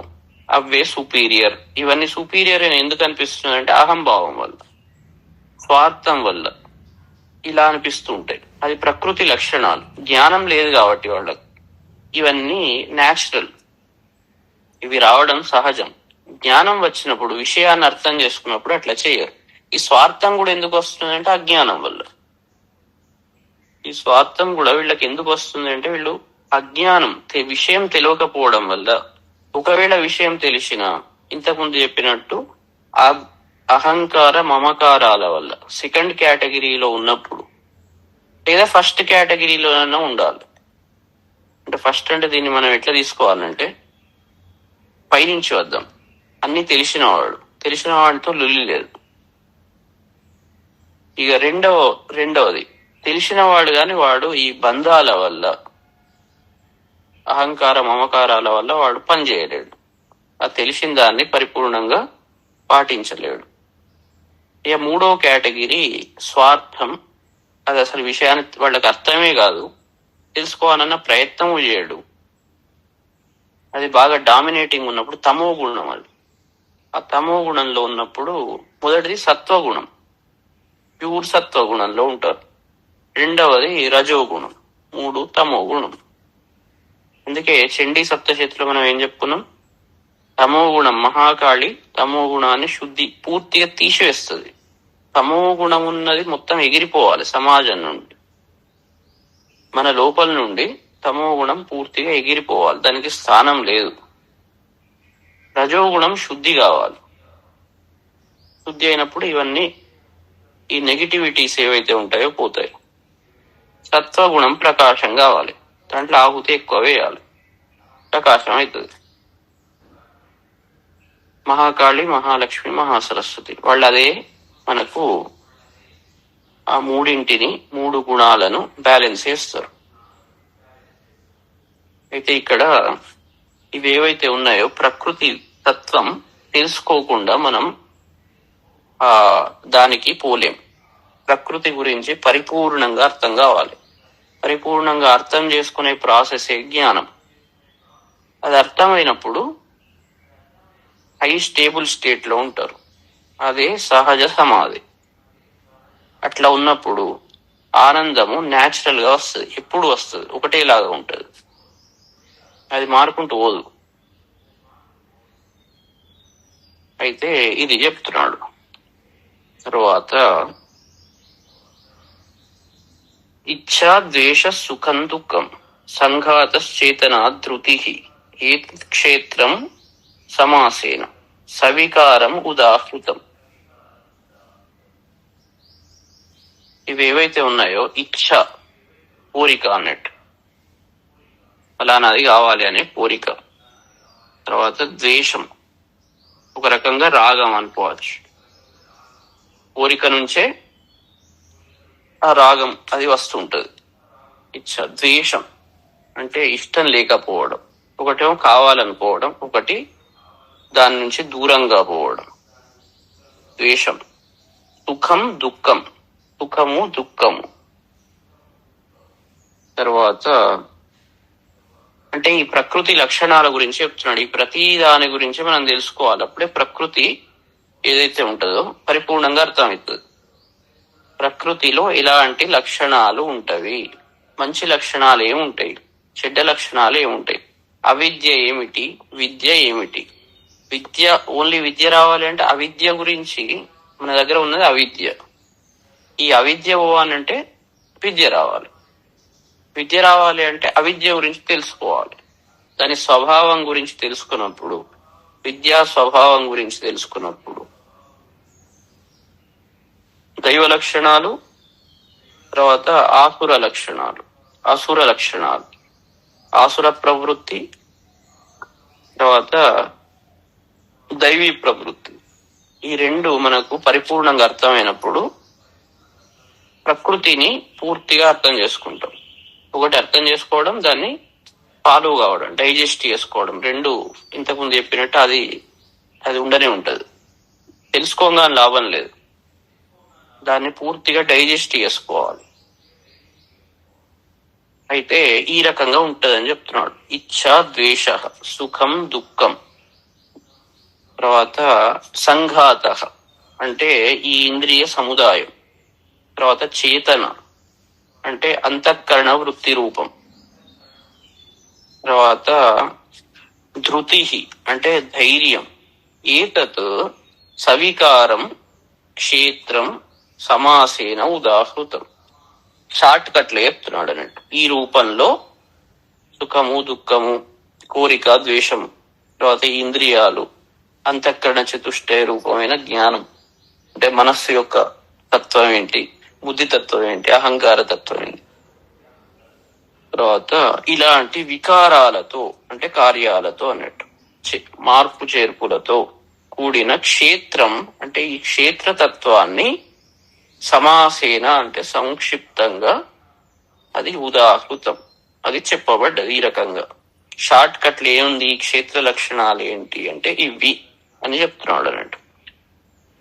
అవే సుపీరియర్. ఇవన్నీ సుపీరియర్ అని ఎందుకు అనిపిస్తుంది అంటే అహంభావం వల్ల, స్వార్థం వల్ల ఇలా అనిపిస్తూ ఉంటాయి. అది ప్రకృతి లక్షణాలు. జ్ఞానం లేదు కాబట్టి వాళ్ళకి ఇవన్నీ న్యాచురల్, ఇవి రావడం సహజం. జ్ఞానం వచ్చినప్పుడు, విషయాన్ని అర్థం చేసుకున్నప్పుడు అట్లా చేయరు. ఈ స్వార్థం కూడా ఎందుకు వస్తుందంటే అజ్ఞానం వల్ల. ఈ స్వార్థం కూడా వీళ్ళకి ఎందుకు వస్తుంది అంటే వీళ్ళు అజ్ఞానం, విషయం తెలియకపోవడం వల్ల. ఒకవేళ విషయం తెలిసినా ఇంతకుముందు చెప్పినట్టు ఆ అహంకార మమకారాల వల్ల సెకండ్ కేటగిరీలో ఉన్నప్పుడు, లేదా ఫస్ట్ కేటగిరీలోనైనా ఉండాలి. అంటే ఫస్ట్ అంటే దీన్ని మనం ఎట్లా తీసుకోవాలంటే పైనుంచి వద్దాం. అన్ని తెలిసిన వాడితో లొల్లి లేదు. ఇక రెండవది తెలిసిన వాడు కాని వాడు ఈ బంధాల వల్ల, అహంకార మమకారాల వల్ల వాడు పని చేయలేడు. ఆ తెలిసిన దాన్ని పరిపూర్ణంగా పాటించలేడు. ఇక మూడవ కేటగిరీ స్వార్థం. అది అసలు విషయాన్ని వాళ్ళకి అర్థమే కాదు, తెలుసుకోవాలన్న ప్రయత్నము చేయడు. అది బాగా డామినేటింగ్ ఉన్నప్పుడు తమో గుణం. అది ఆ తమో గుణంలో ఉన్నప్పుడు మొదటిది సత్వగుణం, ప్యూర్ సత్వగుణంలో ఉంటారు. రెండవది రజోగుణం, 3 తమో గుణం. అందుకే చండీ సప్తశతిలో మనం ఏం చెప్పుకున్నాం, తమో గుణం మహాకాళి తమో గుణాన్ని పూర్తిగా తీసివేస్తుంది. తమో గుణం ఉన్నది మొత్తం ఎగిరిపోవాలి సమాజం నుండి, మన లోపల నుండి తమో గుణం పూర్తిగా ఎగిరిపోవాలి, దానికి స్థానం లేదు. రజోగుణం శుద్ధి కావాలి. శుద్ధి అయినప్పుడు ఇవన్నీ ఈ నెగిటివిటీస్ ఏవైతే ఉంటాయో పోతాయి. సత్వగుణం ప్రకాశం కావాలి, దాంట్లో ఆహుతి ఎక్కువ వేయాలి, ప్రకాశం అవుతుంది. మహాకాళి, మహాలక్ష్మి, మహాసరస్వతి వాళ్ళు అదే మనకు ఆ మూడింటిని, 3 గుణాలను బ్యాలెన్స్ చేస్తారు. అయితే ఇక్కడ ఇవేవైతే ఉన్నాయో ప్రకృతి తత్వం తెలుసుకోకుండా మనం దానికి పోలేం. ప్రకృతి గురించి పరిపూర్ణంగా అర్థం కావాలి. పరిపూర్ణంగా అర్థం చేసుకునే ప్రాసెసే జ్ఞానం. అది అర్థమైనప్పుడు హై స్టేబుల్ స్టేట్ లో ఉంటారు. అదే సహజ సమాధి. అట్లా ఉన్నప్పుడు ఆనందము న్యాచురల్ గా వస్తుంది. ఎప్పుడు వస్తుంది, ఒకటేలాగా ఉంటుంది. అది మారుకుంటూ పోదు. అయితే ఇది చెప్తున్నాడు. తర్వాత ఇచ్ఛా ద్వేష సుఖం దుఃఖం సంఘాతశ్చేతనా ధృతి ఏ క్షేత్రం సమాసేన సవికారం ఉదాహృతం. ఇవేవైతే ఉన్నాయో ఇచ్ఛ కోరిక అన్నట్టు, ఫలానాది కావాలి అనే కోరిక. తర్వాత ద్వేషం ఒక రకంగా రాగం అనుకోవచ్చు. కోరిక నుంచే ఆ రాగం అది వస్తుంటది. ఇచ్చ ద్వేషం అంటే ఇష్టం లేకపోవడం, ఒకటేమో కావాలనుకోవడం, ఒకటి దాని నుంచి దూరంగా పోవడం. ద్వేషం. సుఖం దుఃఖం, సుఖము దుఃఖము. తర్వాత అంటే ఈ ప్రకృతి లక్షణాల గురించి చెప్తున్నాడు. ఈ ప్రతి దాని గురించి మనం తెలుసుకోవాలి. అప్పుడే ప్రకృతి ఏదైతే ఉంటుందో పరిపూర్ణంగా అర్థమవుతుంది. ప్రకృతిలో ఎలాంటి లక్షణాలు ఉంటవి, మంచి లక్షణాలు ఏముంటాయి, చెడ్డ లక్షణాలు ఏముంటాయి, అవిద్య ఏమిటి, విద్య ఏమిటి. విద్య ఓన్లీ విద్య రావాలి అంటే అవిద్య గురించి మన దగ్గర ఉన్నది అవిద్య. ఈ అవిద్య పోవాలంటే విద్య రావాలి. విద్య రావాలి అంటే అవిద్య గురించి తెలుసుకోవాలి. దాని స్వభావం గురించి తెలుసుకున్నప్పుడు, విద్యా స్వభావం గురించి తెలుసుకున్నప్పుడు దైవ లక్షణాలు, తర్వాత ఆసుర లక్షణాలు, ఆసుర ప్రవృత్తి, తర్వాత దైవీ ప్రవృత్తి, ఈ రెండు మనకు పరిపూర్ణంగా అర్థమైనప్పుడు ప్రకృతిని పూర్తిగా అర్థం చేసుకుంటాం. ఒకటి అర్థం చేసుకోవడం, దాన్ని ఫాలో కావడం, డైజెస్ట్ చేసుకోవడం, రెండు ఇంతకుముందు చెప్పినట్టు అది ఉండనే ఉంటది. తెలుసుకోగా లాభం లేదు, దాన్ని పూర్తిగా డైజెస్ట్ చేసుకోవాలి. అయితే ఈ రకంగా ఉంటదని చెప్తున్నాడు. ఇచ్ఛా ద్వేష సుఖం దుఃఖం. తర్వాత సంఘాత అంటే ఈ ఇంద్రియ సముదాయం. తర్వాత చేతన అంటే అంతఃకరణ వృత్తి రూపం. తర్వాత ధృతి అంటే ధైర్యం. ఏతత్ సవికారం క్షేత్రం సమాసేన ఉదాహృతం. షార్ట్ కట్లో చెప్తున్నాడు అన్నట్టు. ఈ రూపంలో సుఖము దుఃఖము, కోరిక ద్వేషము, తర్వాత ఇంద్రియాలు, అంతఃకరణ చతుష్టయ రూపమైన జ్ఞానం అంటే మనస్సు యొక్క తత్వం ఏంటి, బుద్ధి తత్వం ఏంటి, అహంకార తత్వం ఏంటి. తర్వాత ఇలాంటి వికారాలతో అంటే కార్యాలతో అన్నట్టు మార్పు చేర్పులతో కూడిన క్షేత్రం అంటే ఈ క్షేత్రతత్వాన్ని సమాసేన అంటే సంక్షిప్తంగా అది ఉదాహృతం, అది చెప్పబడ్డది. ఈ రకంగా షార్ట్ కట్లు ఏముంది, ఈ క్షేత్ర లక్షణాలు ఏంటి అంటే ఇవి అని చెప్తున్నాడు అన్నట్టు.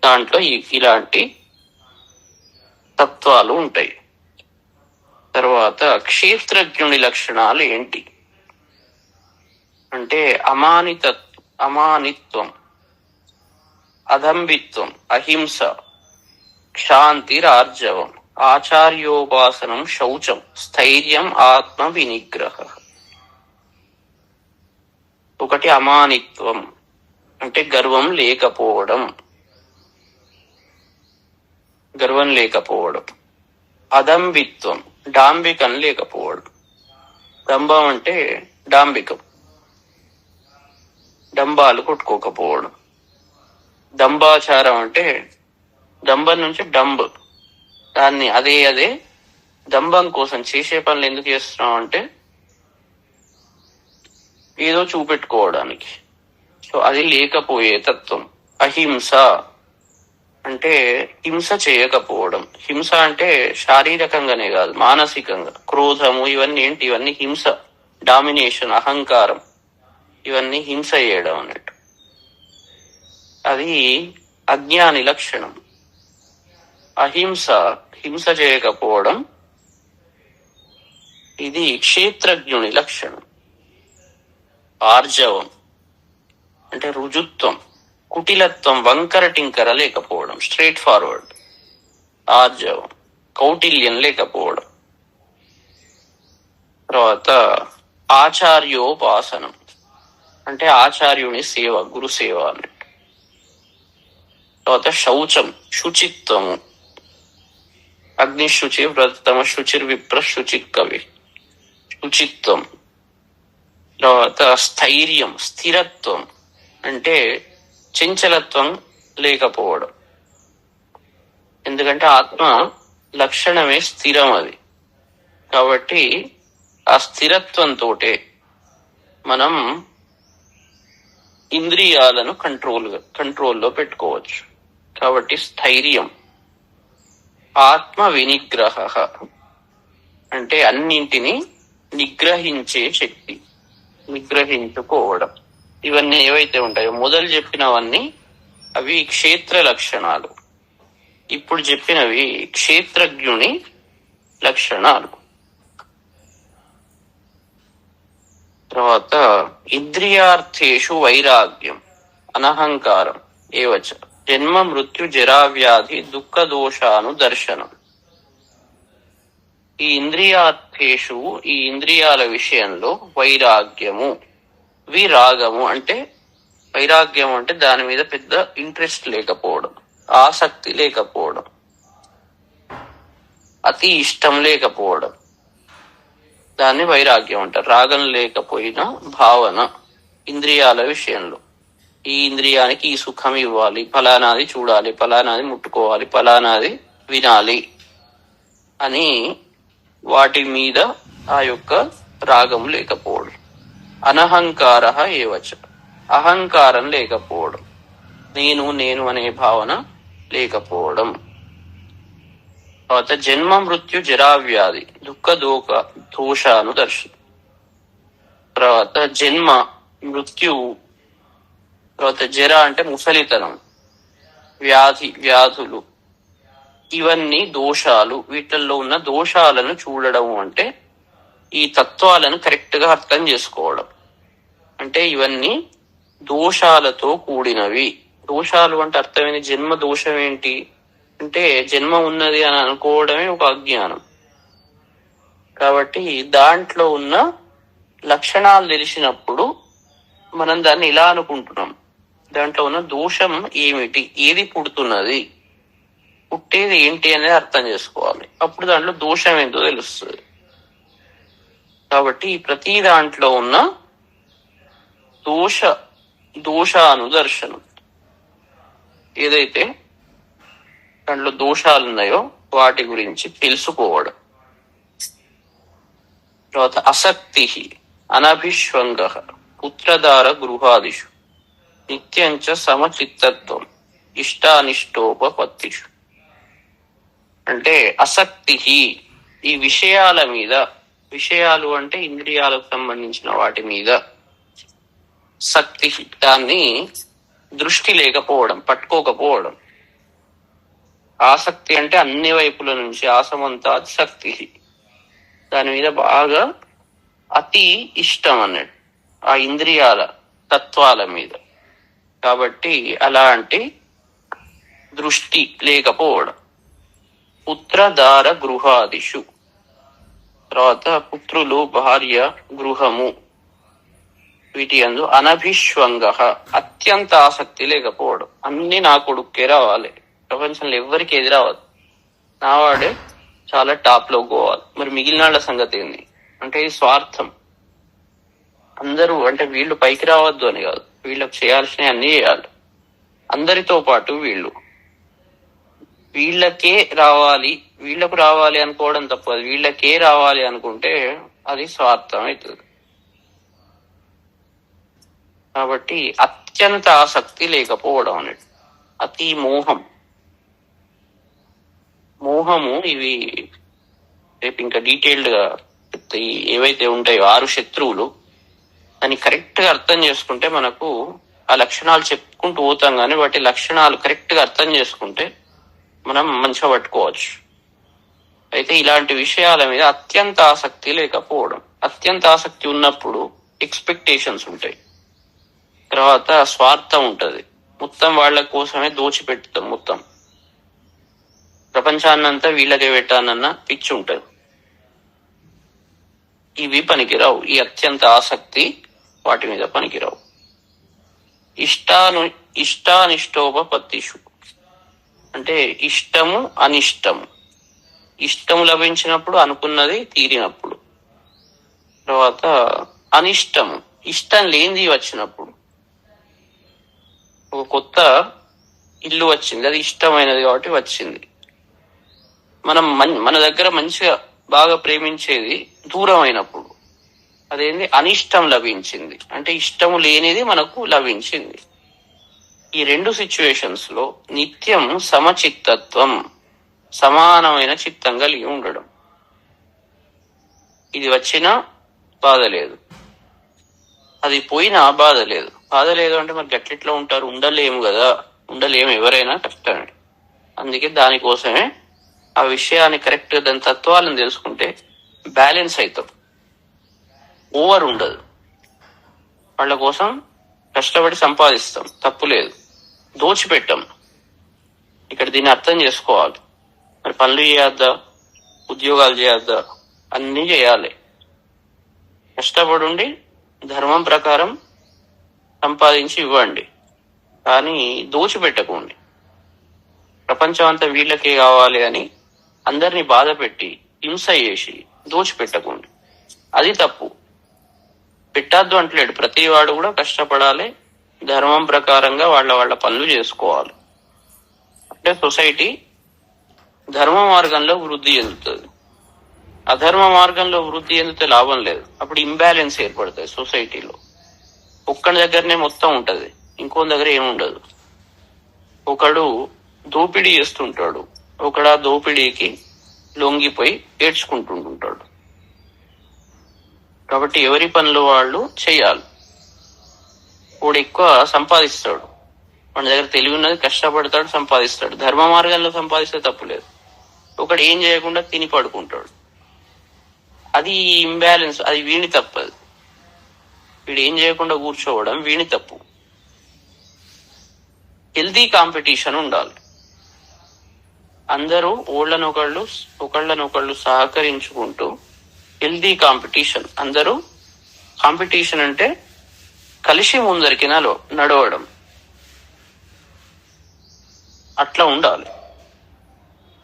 దాంట్లో ఇలాంటి తత్వాలు ఉంటాయి. తర్వాత క్షేత్రజ్ఞుని లక్షణాలు ఏంటి అంటే అమానిత్వం, అదంబిత్వం, అహింస, క్షాంతిరార్జవం, ఆచార్యోపాసనం, శౌచం, స్థైర్యం, ఆత్మ వినిగ్రహ. ఒకటి అమానిత్వం అంటే గర్వం లేకపోవడం, అదంబిత్వం డాంబికం లేకపోవడం. డంబం అంటే డాంబికం, డంబాలు కొట్టుకోకపోవడం. దంబాచారం అంటే దంబం నుంచి డంబ్, దాన్ని అదే దంబం కోసం చేసే పనులు ఎందుకు చేస్తున్నాం అంటే ఏదో చూపెట్టుకోవడానికి. సో అది లేకపోయే తత్వం. అహింస అంటే హింస చేయకపోవడం. హింస అంటే శారీరకంగానే కాదు, మానసికంగా. క్రోధము ఇవన్నీ ఏంటి, ఇవన్నీ హింస, డామినేషన్, అహంకారం. ఇవన్నీ హింస చేయడం అన్నట్టు. అది అజ్ఞాని లక్షణం. అహింస, హింస చేయకపోవడం, ఇది క్షేత్రజ్ఞుని లక్షణం. ఆర్జవం అంటే రుజుత్వం, కుటిలత్వం, వంకర టింకర లేకపోవడం, స్ట్రైట్ ఫార్వర్డ్. ఆర్జవం. కౌటిల్యం లేకపోవడం. తర్వాత ఆచార్యోపాసనం అంటే ఆచార్యుని సేవ, గురు సేవ అన్నట్టు. తర్వాత శౌచం, శుచిత్వము. అగ్నిశుచి వ్రతమ శుచిర్విప్ర శుచికవి, శుచిత్వం. తర్వాత స్థైర్యం, స్థిరత్వం అంటే చంచలత్వం లేకపోవడం. ఎందుకంటే ఆత్మ లక్షణమే స్థిరం అది. కాబట్టి ఆ స్థిరత్వంతో మనం ఇంద్రియాలను కంట్రోల్లో పెట్టుకోవచ్చు. కాబట్టి స్థైర్యం. ఆత్మ వినిగ్రహ అంటే అన్నింటినీ నిగ్రహించే శక్తి, నిగ్రహించుకోవడం. ఇవన్నీ ఏవైతే ఉంటాయో మొదలు చెప్పినవన్నీ అవి క్షేత్ర లక్షణాలు. ఇప్పుడు చెప్పినవి క్షేత్రజ్ఞుని లక్షణాలు. తర్వాత ఇంద్రియార్థేషు వైరాగ్యం, అనహంకారం ఏవచ, జన్మ మృత్యు జరావ్యాధి దుఃఖ దోషాను దర్శనం. ఈ ఇంద్రియార్థేషు, ఈ ఇంద్రియాల విషయంలో వైరాగ్యము. విరాగము అంటే, వైరాగ్యం అంటే దాని మీద పెద్ద ఇంట్రెస్ట్ లేకపోవడం, ఆసక్తి లేకపోవడం, అతి ఇష్టం లేకపోవడం, దాన్ని వైరాగ్యం అంటారు. రాగం లేకపోయిన భావన ఇంద్రియాల విషయంలో. ఈ ఇంద్రియానికి ఈ సుఖం ఇవ్వాలి, ఫలానాది చూడాలి, ఫలానాది ముట్టుకోవాలి, ఫలానాది వినాలి అని వాటి మీద ఆ యొక్క రాగం లేకపోవడం. అనహంకార ఏవచ, అహంకారం లేకపోవడం, నేను నేను అనే భావన లేకపోవడం. తర్వాత జన్మ మృత్యు జరావ్యాధి దుఃఖ దోషాను దర్శనం. తర్వాత జన్మ, మృత్యువు, తర్వాత జర అంటే ముసలితనం, వ్యాధి, వ్యాధులు, ఇవన్నీ దోషాలు. వీటిల్లో ఉన్న దోషాలను చూడడం అంటే ఈ తత్వాలను కరెక్ట్ గా అర్థం చేసుకోవడం. అంటే ఇవన్నీ దోషాలతో కూడినవి. దోషాలు అంటే అర్థమైంది. జన్మ దోషం ఏంటి అంటే జన్మ ఉన్నది అని అనుకోవడమే ఒక అజ్ఞానం. కాబట్టి దాంట్లో ఉన్న లక్షణాలు తెలిసినప్పుడు మనం దాన్ని ఇలా అనుకుంటున్నాం, దాంట్లో ఉన్న దోషం ఏమిటి, ఏది పుడుతున్నది, పుట్టేది ఏంటి అనేది అర్థం చేసుకోవాలి. అప్పుడు దాంట్లో దోషం ఏంటో తెలుస్తుంది. కాబట్టి ప్రతి దాంట్లో ఉన్న దోషానుదర్శనం, ఏదైతే దాంట్లో దోషాలు ఉన్నాయో వాటి గురించి తెలుసుకోవడం. తర్వాత అసక్తి, అనభిష్వంగ, పుత్రధార గృహాదిషు, నిత్యంచ సమచిత్తత్వం, ఇష్టానిష్టోపపత్తిషు. అంటే అసక్తి, ఈ విషయాల మీద, విషయాలు అంటే ఇంద్రియాలకు సంబంధించిన వాటి మీద శక్తి, దాన్ని దృష్టి లేకపోవడం, పట్టుకోకపోవడం. ఆసక్తి అంటే అన్ని వైపుల నుంచి, ఆసమంతా శక్తి, దాని మీద బాగా అతి ఇష్టం అన్నట్టు ఆ ఇంద్రియాల తత్వాల మీద. కాబట్టి అలాంటి దృష్టి లేకపోవడం. పుత్రధార గృహాదిషు, తర్వాత పుత్రులు, భార్య, గృహము, వీటి యందు అనభిష్వంగ, అత్యంత ఆసక్తి లేకపోవడం. అన్ని నా కొడుక్కే రావాలి, ప్రపంచంలో ఎవ్వరికి ఏది రావద్దు, నావాడే చాలా టాప్ లో పోవాలి. మరి మిగిలిన వాళ్ళ సంగతి ఏంది అంటే ఇది స్వార్థం. అందరూ అంటే వీళ్ళు పైకి రావద్దు అని కాదు, వీళ్ళకి చేయాల్సినవి అన్ని చేయాలి. అందరితో పాటు వీళ్ళకే రావాలి, వీళ్ళకు రావాలి అనుకోవడం తప్పదు. వీళ్ళకే రావాలి అనుకుంటే అది స్వార్థం అవుతుంది. కాబట్టి అత్యంత ఆసక్తి లేకపోవడం అనేది అతి మోహము. ఇవి రేపు ఇంకా డీటెయిల్డ్ గా ఏవైతే ఉంటాయో 6 శత్రువులు, దాన్ని కరెక్ట్ గా అర్థం చేసుకుంటే మనకు ఆ లక్షణాలు చెప్పుకుంటూ పోతాం, కానీ వాటి లక్షణాలు కరెక్ట్ గా అర్థం చేసుకుంటే మనం మంచిగా పట్టుకోవచ్చు. అయితే ఇలాంటి విషయాల మీద అత్యంత ఆసక్తి లేకపోవడం, అత్యంత ఆసక్తి ఉన్నప్పుడు ఎక్స్పెక్టేషన్స్ ఉంటాయి, తర్వాత స్వార్థం ఉంటది, మొత్తం వాళ్ళ కోసమే దోచిపెట్టుతాం, మొత్తం ప్రపంచాన్నంతా వీళ్ళకే పెట్టానన్న పిచ్చి ఉంటది. ఇవి పనికిరావు, ఈ అత్యంత ఆసక్తి వాటి మీద పనికిరావు. ఇష్టానిష్టోపపత్తిషు అంటే ఇష్టము అనిష్టము. ఇష్టము లభించినప్పుడు, అనుకున్నది తీరినప్పుడు. తర్వాత అనిష్టము, ఇష్టం లేనిది వచ్చినప్పుడు. ఒక కొత్త ఇల్లు వచ్చింది, అది ఇష్టమైనది కాబట్టి వచ్చింది. మనం మన దగ్గర మంచిగా బాగా ప్రేమించేది దూరం అయినప్పుడు అదేంది, అనిష్టం లభించింది. అంటే ఇష్టము లేనిది మనకు లభించింది. ఈ రెండు సిచ్యువేషన్స్ లో నిత్యం సమచిత్తత్వం, సమానమైన చిత్తం కలిగి ఉండడం. ఇది వచ్చినా బాధ లేదు, అది పోయినా బాధ లేదు. బాధ లేదు అంటే మరి గట్లిట్లో ఉంటారు, ఉండలేము కదా, ఉండలేము, ఎవరైనా కష్టమే. అందుకే దానికోసమే ఆ విషయాన్ని కరెక్ట్ గా దాని తత్వాలను తెలుసుకుంటే బ్యాలెన్స్ అవుతాం, ఓవర్ ఉండదు. వాళ్ళ కోసం కష్టపడి సంపాదిస్తాం, తప్పు లేదు, దోచిపెట్టాం. ఇక్కడ దీన్ని అర్థం చేసుకోవాలి. మరి పనులు చేయొద్దా, ఉద్యోగాలు చేయొద్దా, అన్నీ చేయాలి. కష్టపడి ధర్మం ప్రకారం సంపాదించి ఇవ్వండి, కానీ దోచిపెట్టకండి. ప్రపంచం అంతా వీళ్ళకే కావాలి అని అందరినీ బాధ పెట్టి హింస చేసి దోచిపెట్టకండి, అది తప్పు. పెట్టద్దు అంటలేడు, ప్రతి వాడు కూడా కష్టపడాలి, ధర్మం ప్రకారంగా వాళ్ళ పనులు చేసుకోవాలి. అంటే సొసైటీ ధర్మ మార్గంలో వృద్ధి చెందుతుంది. అధర్మ మార్గంలో వృద్ధి చెందితే లాభం లేదు, అప్పుడు ఇంబ్యాలెన్స్ ఏర్పడుతుంది సొసైటీలో. ఒక్కడి దగ్గరనే మొత్తం ఉంటది, ఇంకో దగ్గర ఏముండదు. ఒకడు దోపిడీ చేస్తుంటాడు, ఒకడు ఆ దోపిడీకి లొంగిపోయి ఏడ్చుకుంటుంటాడు. కాబట్టి ఎవరి పనులు వాళ్ళు చేయాలి. వాడు ఎక్కువ సంపాదిస్తాడు, వాడి దగ్గర తెలివి ఉన్నది, కష్టపడతాడు, సంపాదిస్తాడు. ధర్మ మార్గంలో సంపాదిస్తే తప్పులేదు. ఒకడు ఏం చేయకుండా తిని పడుకుంటాడు, అది ఇంబ్యాలెన్స్, అది వీణి తప్పదు. వీడు ఏం చేయకుండా కూర్చోవడం వీణి తప్పు. హెల్తీ కాంపిటీషన్ ఉండాలి. అందరూ ఒకళ్ళనొకళ్ళు సహకరించుకుంటూ హెల్తీ కాంపిటీషన్. అందరూ కాంపిటీషన్ అంటే కలిసి ముందరికి నడవడం, అట్లా ఉండాలి.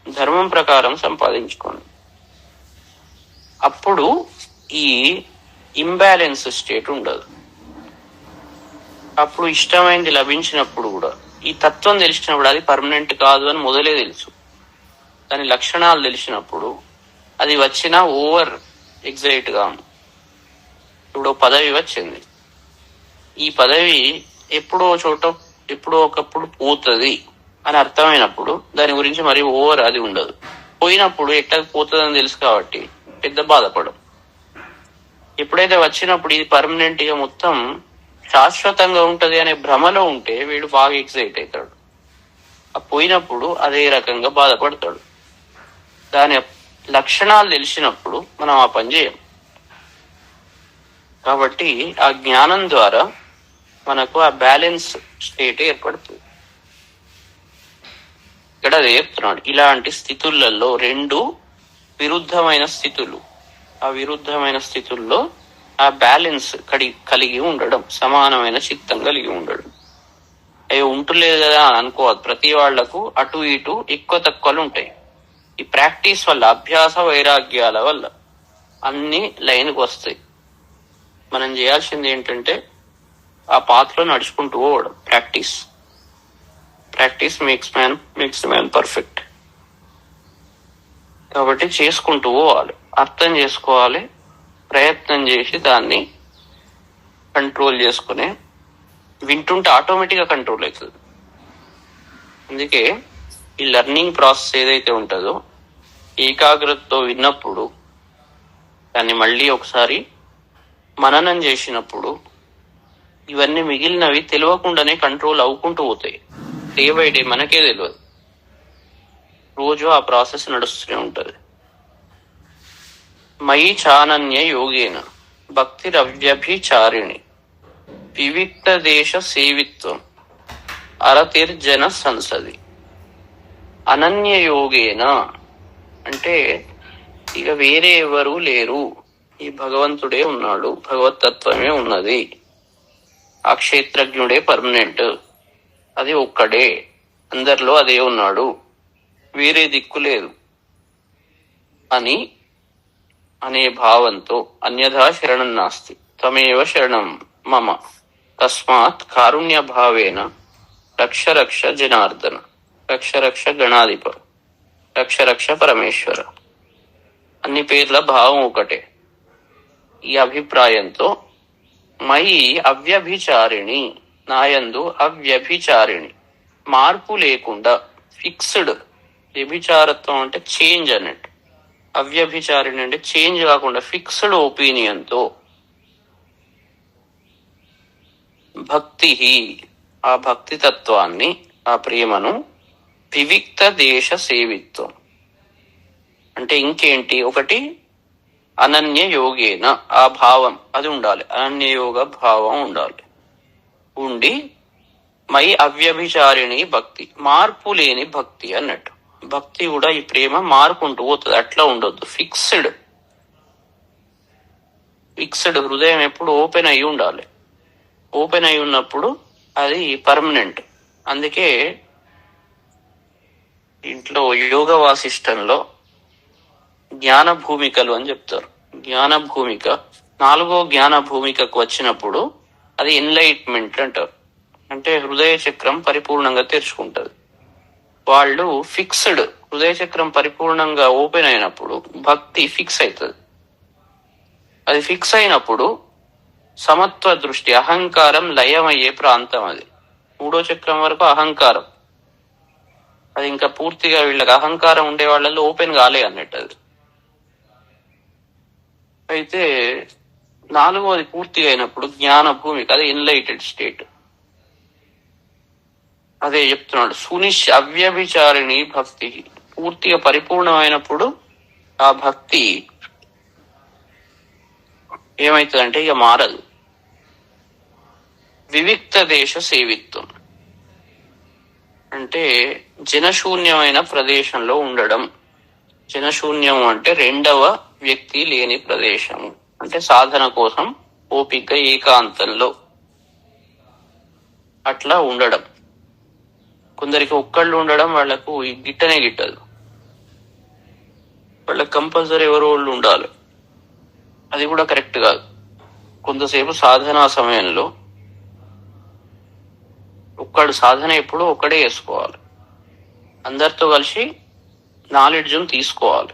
ధర్మం ప్రకారం సంపాదించుకోండి. అప్పుడు ఈ ఇంబ్యాలెన్స్ స్టేట్ ఉండదు. అప్పుడు ఇష్టమైంది లభించినప్పుడు కూడా ఈ తత్వం తెలిసినప్పుడు అది పర్మనెంట్ కాదు అని మొదలే తెలుసు. దాని లక్షణాలు తెలిసినప్పుడు అది వచ్చినా ఓవర్ ఎగ్జైట్ గా. ఇప్పుడు పదవి వచ్చింది, ఈ పదవి ఎప్పుడో ఒకప్పుడు పోతుంది అని అర్థమైనప్పుడు దాని గురించి మరి ఓవర్ అది ఉండదు. పోయినప్పుడు ఎట్లా పోతుందని తెలుసు కాబట్టి పెద్ద బాధపడం. ఎప్పుడైతే వచ్చినప్పుడు ఇది పర్మనెంట్ గా మొత్తం శాశ్వతంగా ఉంటది అనే భ్రమలో ఉంటే వీడు బాగా ఎక్సైట్ అవుతాడు. పోయినప్పుడు అదే రకంగా బాధపడతాడు. దాని లక్షణాలు తెలిసినప్పుడు మనం ఆ పని చేయం. కాబట్టి ఆ జ్ఞానం ద్వారా మనకు ఆ బ్యాలెన్స్ స్టేట్ ఏర్పడుతుంది. ఇక్కడ అది చెప్తున్నాడు, ఇలాంటి స్థితులలో రెండు విరుద్ధమైన స్థితులు. ఆ విరుద్ధమైన స్థితుల్లో ఆ బ్యాలెన్స్ కలిగి ఉండడం, సమానమైన చిత్తం కలిగి ఉండడం. అవి ఉంటలేదు కదా అని అనుకోవద్దు. ప్రతి వాళ్లకు అటు ఇటు ఎక్కువ తక్కువలు ఉంటాయి. ఈ ప్రాక్టీస్ వల్ల, అభ్యాస వైరాగ్యాల వల్ల అన్ని లైన్కి వస్తాయి. మనం చేయాల్సింది ఏంటంటే ఆ పాత్రలో నడుచుకుంటూ పోవడం. Practice makes man perfect. కాబట్టి చేసుకుంటూ పోవాలి, అర్థం చేసుకోవాలి, ప్రయత్నం చేసి దాన్ని కంట్రోల్ చేసుకుని వింటుంటే ఆటోమేటిక్ గా కంట్రోల్ అవుతుంది. అందుకే ఈ లెర్నింగ్ ప్రాసెస్ ఏదైతే ఉంటుందో ఏకాగ్రతతో విన్నప్పుడు దాన్ని మళ్ళీ ఒకసారి మననం చేసినప్పుడు ఇవన్నీ మిగిలినవి తెలియకుండానే కంట్రోల్ అవ్వుకుంటూ పోతాయి. డే బై డే మనకే తెలియదు, రోజు ఆ ప్రాసెస్ నడుస్తూనే ఉంటది. మయి చానన్య యోగేన భక్తిరవ్యభిచారిణి వివిక్త దేశ సేవిత్వం అరతిర్జన సంసది. అనన్య యోగేన అంటే ఇక వేరే ఎవరు లేరు, ఈ భగవంతుడే ఉన్నాడు, భగవతత్వమే ఉన్నది, ఆ క్షేత్రజ్ఞుడే పర్మనెంట్, అది ఒక్కడే, అందరిలో అదే ఉన్నాడు, వేరే దిక్కు లేదు అని అనే భావంతో అన్యథా శరణం నాస్తి త్వమేవ శరణం మమ తస్మాత్ కారుణ్య భావేన రక్ష రక్ష జనార్దన రక్ష రక్ష గణాధిప రక్ష రక్ష పరమేశ్వర. అన్ని పేర్ల భావం ఒకటే. ఈ అభిప్రాయంతో మయి అవ్యభిచారిణి, నాయందు అవ్యభిచారిణి, మార్పు లేకుండా ఫిక్స్డ్. వ్యభిచారత్వం అంటే చేంజ్ అన్నట్టు, అవ్యభిచారిణి అంటే చేంజ్ కాకుండా ఫిక్స్డ్ ఒపీనియన్తో భక్తి, ఆ భక్తి తత్వాన్ని, ఆ ప్రేమను వివిక్త దేశ సేవిత్వం అంటే ఇంకేంటి, ఒకటి అనన్య యోగేన, ఆ భావం అది ఉండాలి, అనన్య యోగ భావం ఉండాలి. ఉండి మై అవ్యభిచారిణి భక్తి, మార్పు లేని భక్తి అన్నట్టు. భక్తి కూడా ఈ ప్రేమ మారుకుంటూ పోతుంది, అట్లా ఉండొద్దు, ఫిక్స్డ్. హృదయం ఎప్పుడు ఓపెన్ అయి ఉండాలి. ఓపెన్ అయి ఉన్నప్పుడు అది పర్మనెంట్. అందుకే ఇంట్లో యోగ వాసిష్టంలో జ్ఞాన భూమికలు అని చెప్తారు. జ్ఞాన భూమిక, 4వ జ్ఞాన భూమికకు వచ్చినప్పుడు అది ఎన్లైట్మెంట్ అంటారు. అంటే హృదయ చక్రం పరిపూర్ణంగా తెరుచుకుంటది. వాళ్ళు ఫిక్స్డ్, హృదయ చక్రం పరిపూర్ణంగా ఓపెన్ అయినప్పుడు భక్తి ఫిక్స్ అవుతుంది. అది ఫిక్స్ అయినప్పుడు సమత్వ దృష్టి, అహంకారం లయమయ్యే ప్రాంతం అది. 3వ చక్రం వరకు అహంకారం, అది ఇంకా పూర్తిగా వీళ్ళకి అహంకారం ఉండే వాళ్ళలో ఓపెన్ కాలే అన్నట్టు అది. అయితే 4వది పూర్తిగా అయినప్పుడు జ్ఞాన భూమిక, అది ఎన్లైటెడ్ స్టేట్. అదే చెప్తున్నాడు, అవ్యభిచారిణి భక్తి, పూర్తిగా పరిపూర్ణమైనప్పుడు ఆ భక్తి ఏమైతుందంటే ఇక మారదు. వివిక్త దేశ సేవిత్వం అంటే జనశూన్యమైన ప్రదేశంలో ఉండడం. జనశూన్యం అంటే రెండవ వ్యక్తి లేని ప్రదేశం, అంటే సాధన కోసం ఓపిక ఏకాంతంలో అట్లా ఉండడం. కొందరికి ఒక్కళ్ళు ఉండడం వాళ్ళకు గిట్టనే గిట్టదు, వాళ్ళకి కంపల్సరీ ఎవరో వాళ్ళు ఉండాలి. అది కూడా కరెక్ట్ కాదు. కొంతసేపు సాధనా సమయంలో ఒక్కడు సాధన ఎప్పుడు ఒక్కడే చేసుకోవాలి, అందరితో కలిసి నాలెడ్జ్ను తీసుకోవాలి.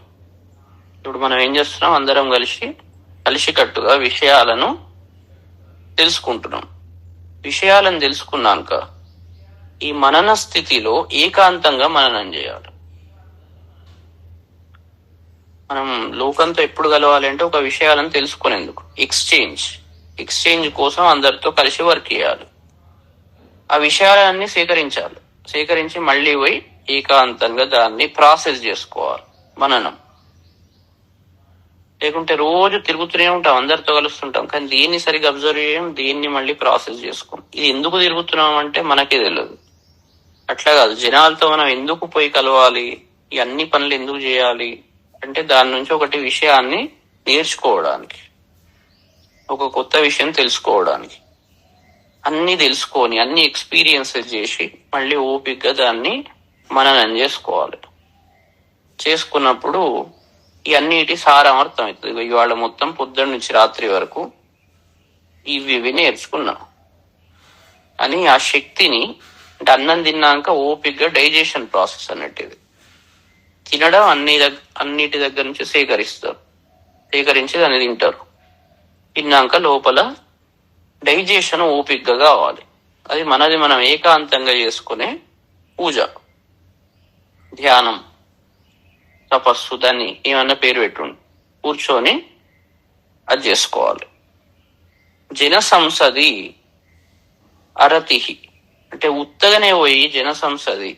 ఇప్పుడు మనం ఏం చేస్తున్నాం, అందరం కలిసికట్టుగా విషయాలను తెలుసుకుంటున్నాం. విషయాలను తెలుసుకున్నాక ఈ మనన స్థితిలో ఏకాంతంగా మననం చేయాలి. మనం లోకంతో ఎప్పుడు కలవాలి అంటే ఒక విషయాలను తెలుసుకునేందుకు, ఎక్స్చేంజ్ కోసం అందరితో కలిసి వర్క్ చేయాలి. ఆ విషయాలన్నీ సేకరించి మళ్ళీ పోయి ఏకాంతంగా దాన్ని ప్రాసెస్ చేసుకోవాలి, మననం. లేకుంటే రోజు తిరుగుతూనే ఉంటాం, అందరితో కలుస్తుంటాం, కానీ దీన్ని సరిగ్గా అబ్జర్వ్ చేయం, దీన్ని మళ్ళీ ప్రాసెస్ చేసుకోం. ఇది ఎందుకు తిరుగుతున్నాం అంటే మనకే తెలియదు. అట్లా కాదు, జనాలతో మనం ఎందుకు పోయి కలవాలి, ఈ అన్ని పనులు ఎందుకు చేయాలి అంటే దాని నుంచి ఒకటి విషయాన్ని నేర్చుకోవడానికి, ఒక కొత్త విషయం తెలుసుకోవడానికి. అన్ని తెలుసుకొని అన్ని ఎక్స్పీరియన్సెస్ చేసి మళ్ళీ ఓపికగా దాన్ని మననం చేసుకోవాలి. చేసుకున్నప్పుడు ఈ అన్నిటి సారం అర్థమవుతుంది. ఇవాళ మొత్తం పొద్దున్న నుంచి రాత్రి వరకు ఇవి నేర్చుకున్నాం అని ఆ శక్తిని, అంటే అన్నం తిన్నాక ఓపికగా డైజెషన్ ప్రాసెస్ అన్నట్టు ఇది. తినడం అన్నిటి దగ్గర నుంచి సేకరించి దాన్ని తింటారు. తిన్నాక లోపల డైజెషన్ ఓపికగా కావాలి. అది మనం ఏకాంతంగా చేసుకునే పూజ, ధ్యానం, తపస్సు, దాన్ని ఏమన్నా పేరు పెట్టుండి కూర్చొని అది చేసుకోవాలి. జన సంసది అరతి, అంటే ఉత్తగానే పోయి జన సంసది,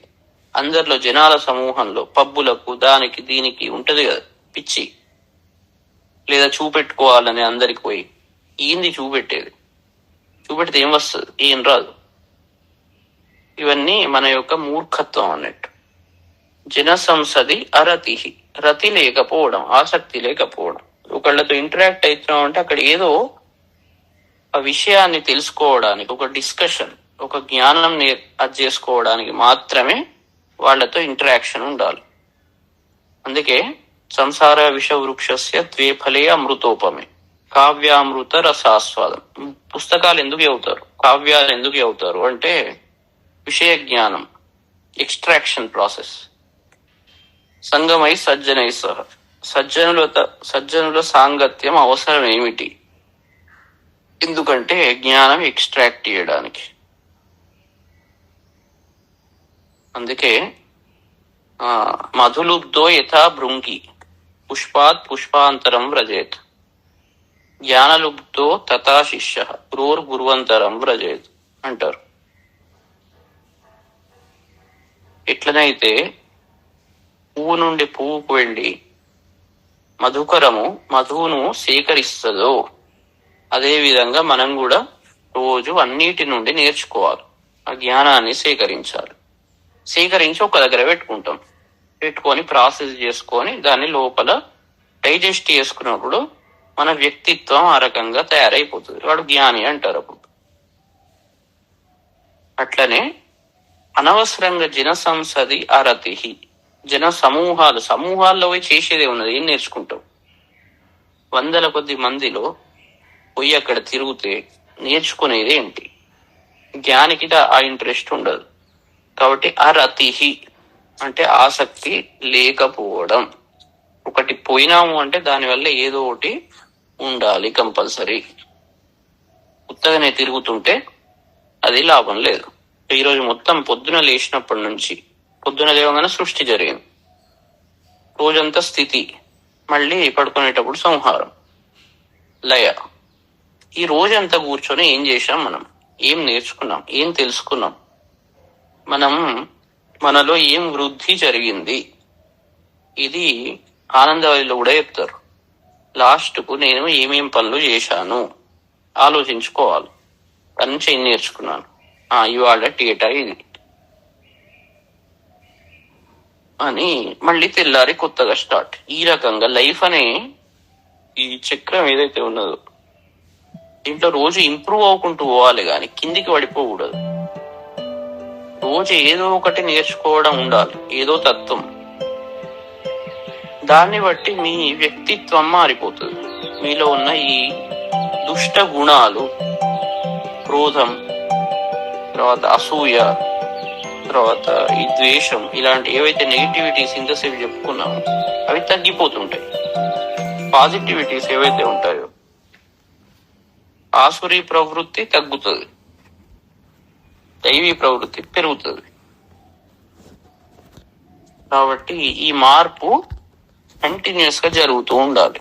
అందరిలో జనాల సమూహంలో, పబ్బులకు దానికి దీనికి ఉంటది కదా పిచ్చి, లేదా చూపెట్టుకోవాలని అందరికి పోయి ఏంది చూపెట్టేది, చూపెడితే ఏం వస్తుంది, ఏం రాదు. ఇవన్నీ మన యొక్క మూర్ఖత్వం అన్నట్టు. జన సంసది అరతి, రతి లేకపోవడం, ఆసక్తి లేకపోవడం. ఒకళ్ళతో ఇంటరాక్ట్ అవుతున్నాం అంటే అక్కడ ఏదో ఆ విషయాన్ని తెలుసుకోవడానికి, ఒక డిస్కషన్, ఒక జ్ఞానం అది చేసుకోవడానికి మాత్రమే వాళ్ళతో ఇంటరాక్షన్ ఉండాలి. అందుకే సంసార విష వృక్షస్య ద్వే ఫలే అమృతోపమే కావ్యామృత రసాస్వాదం. పుస్తకాలు ఎందుకు చదువుతారు, కావ్యాలు ఎందుకు చదువుతారు అంటే విషయ జ్ఞానం, ఎక్స్ట్రాక్షన్ ప్రాసెస్. సంగమై సజ్జనై సహ, సజ్జనుల సాంగత్యం అవసరం ఏమిటి, ఎందుకంటే జ్ఞానం ఎక్స్ట్రాక్ట్ చేయడానికి. అందుకే మధులుబ్ధో యథా భృంగి పుష్పాత్ పుష్పాంతరం వ్రజేత్, జ్ఞానలుబ్ధో తథా శిష్య గురువంతరం వ్రజేత్ అంటారు. ఎట్లనైతే పువ్వు నుండి పువ్వుకు వెళ్ళి మధువును సేకరిస్తుందో, అదే విధంగా మనం కూడా రోజు అన్నిటి నుండి నేర్చుకోవాలి, ఆ జ్ఞానాన్ని సేకరించాలి. సేకరించి ఒక దగ్గర పెట్టుకొని ప్రాసెస్ చేసుకొని దాన్ని లోపల డైజెస్ట్ చేసుకున్నప్పుడు మన వ్యక్తిత్వం ఆ రకంగా తయారైపోతుంది. వాడు జ్ఞాని అంటారు అప్పుడు. అట్లనే అనవసరంగా జన సంసది అరతి, జన సమూహాల్లో పోయి చేసేదే ఉన్నది, ఏం నేర్చుకుంటాం. వందల కొద్ది మందిలో పోయి అక్కడ తిరిగితే నేర్చుకునేది ఏంటి? జ్ఞానికి ఆ ఇంట్రెస్ట్ ఉండదు. కాబట్టి అరతి అంటే ఆసక్తి లేకపోవడం. ఒకటి పోయినాము అంటే దానివల్ల ఏదో ఒకటి ఉండాలి కంపల్సరీ. ఉత్తగానే తిరుగుతుంటే అది లాభం లేదు. ఈరోజు మొత్తం పొద్దున లేచినప్పటి నుంచి, పొద్దున లేవగానే సృష్టి జరిగింది, రోజంతా స్థితి, మళ్ళీ పడుకునేటప్పుడు సంహారం, లయ. ఈ రోజంతా కూర్చొని ఏం చేశాం మనం, ఏం నేర్చుకున్నాం, ఏం తెలుసుకున్నాం, మనలో ఏం వృద్ధి జరిగింది. ఇది ఆనందవల్లిలో కూడా చెప్తారు. లాస్ట్ కు నేను ఏమేం పనులు చేశాను ఆలోచించుకోవాలి. దాని నుంచి ఏం నేర్చుకున్నాను, ఇవాళ డేటా ఇది అని మళ్ళీ తెల్లారి కొత్తగా స్టార్ట్. ఈ రకంగా లైఫ్ అనే ఈ చక్రం ఏదైతే ఉన్నదో దీంట్లో రోజు ఇంప్రూవ్ అవ్వకుంటూ పోవాలి, కానీ కిందికి పడిపోకూడదు. రోజు ఏదో ఒకటి నేర్చుకోవడం ఉండాలి, ఏదో తత్వం. దాన్ని బట్టి మీ వ్యక్తిత్వం మారిపోతుంది. మీలో ఉన్న ఈ దుష్ట గుణాలు, క్రోధం, తర్వాత అసూయ, తర్వాత ఈ ద్వేషం, ఇలాంటి ఏవైతే నెగిటివిటీస్ ఇంతసేపు చెప్పుకున్నామో అవి తగ్గిపోతుంటాయి. పాజిటివిటీస్ ఏవైతే ఉంటాయో ఆసురీ ప్రవృత్తి తగ్గుతుంది, దైవీ ప్రవృత్తి పెరుగుతుంది. కాబట్టి ఈ మార్పు కంటిన్యూస్ గా జరుగుతూ ఉండాలి.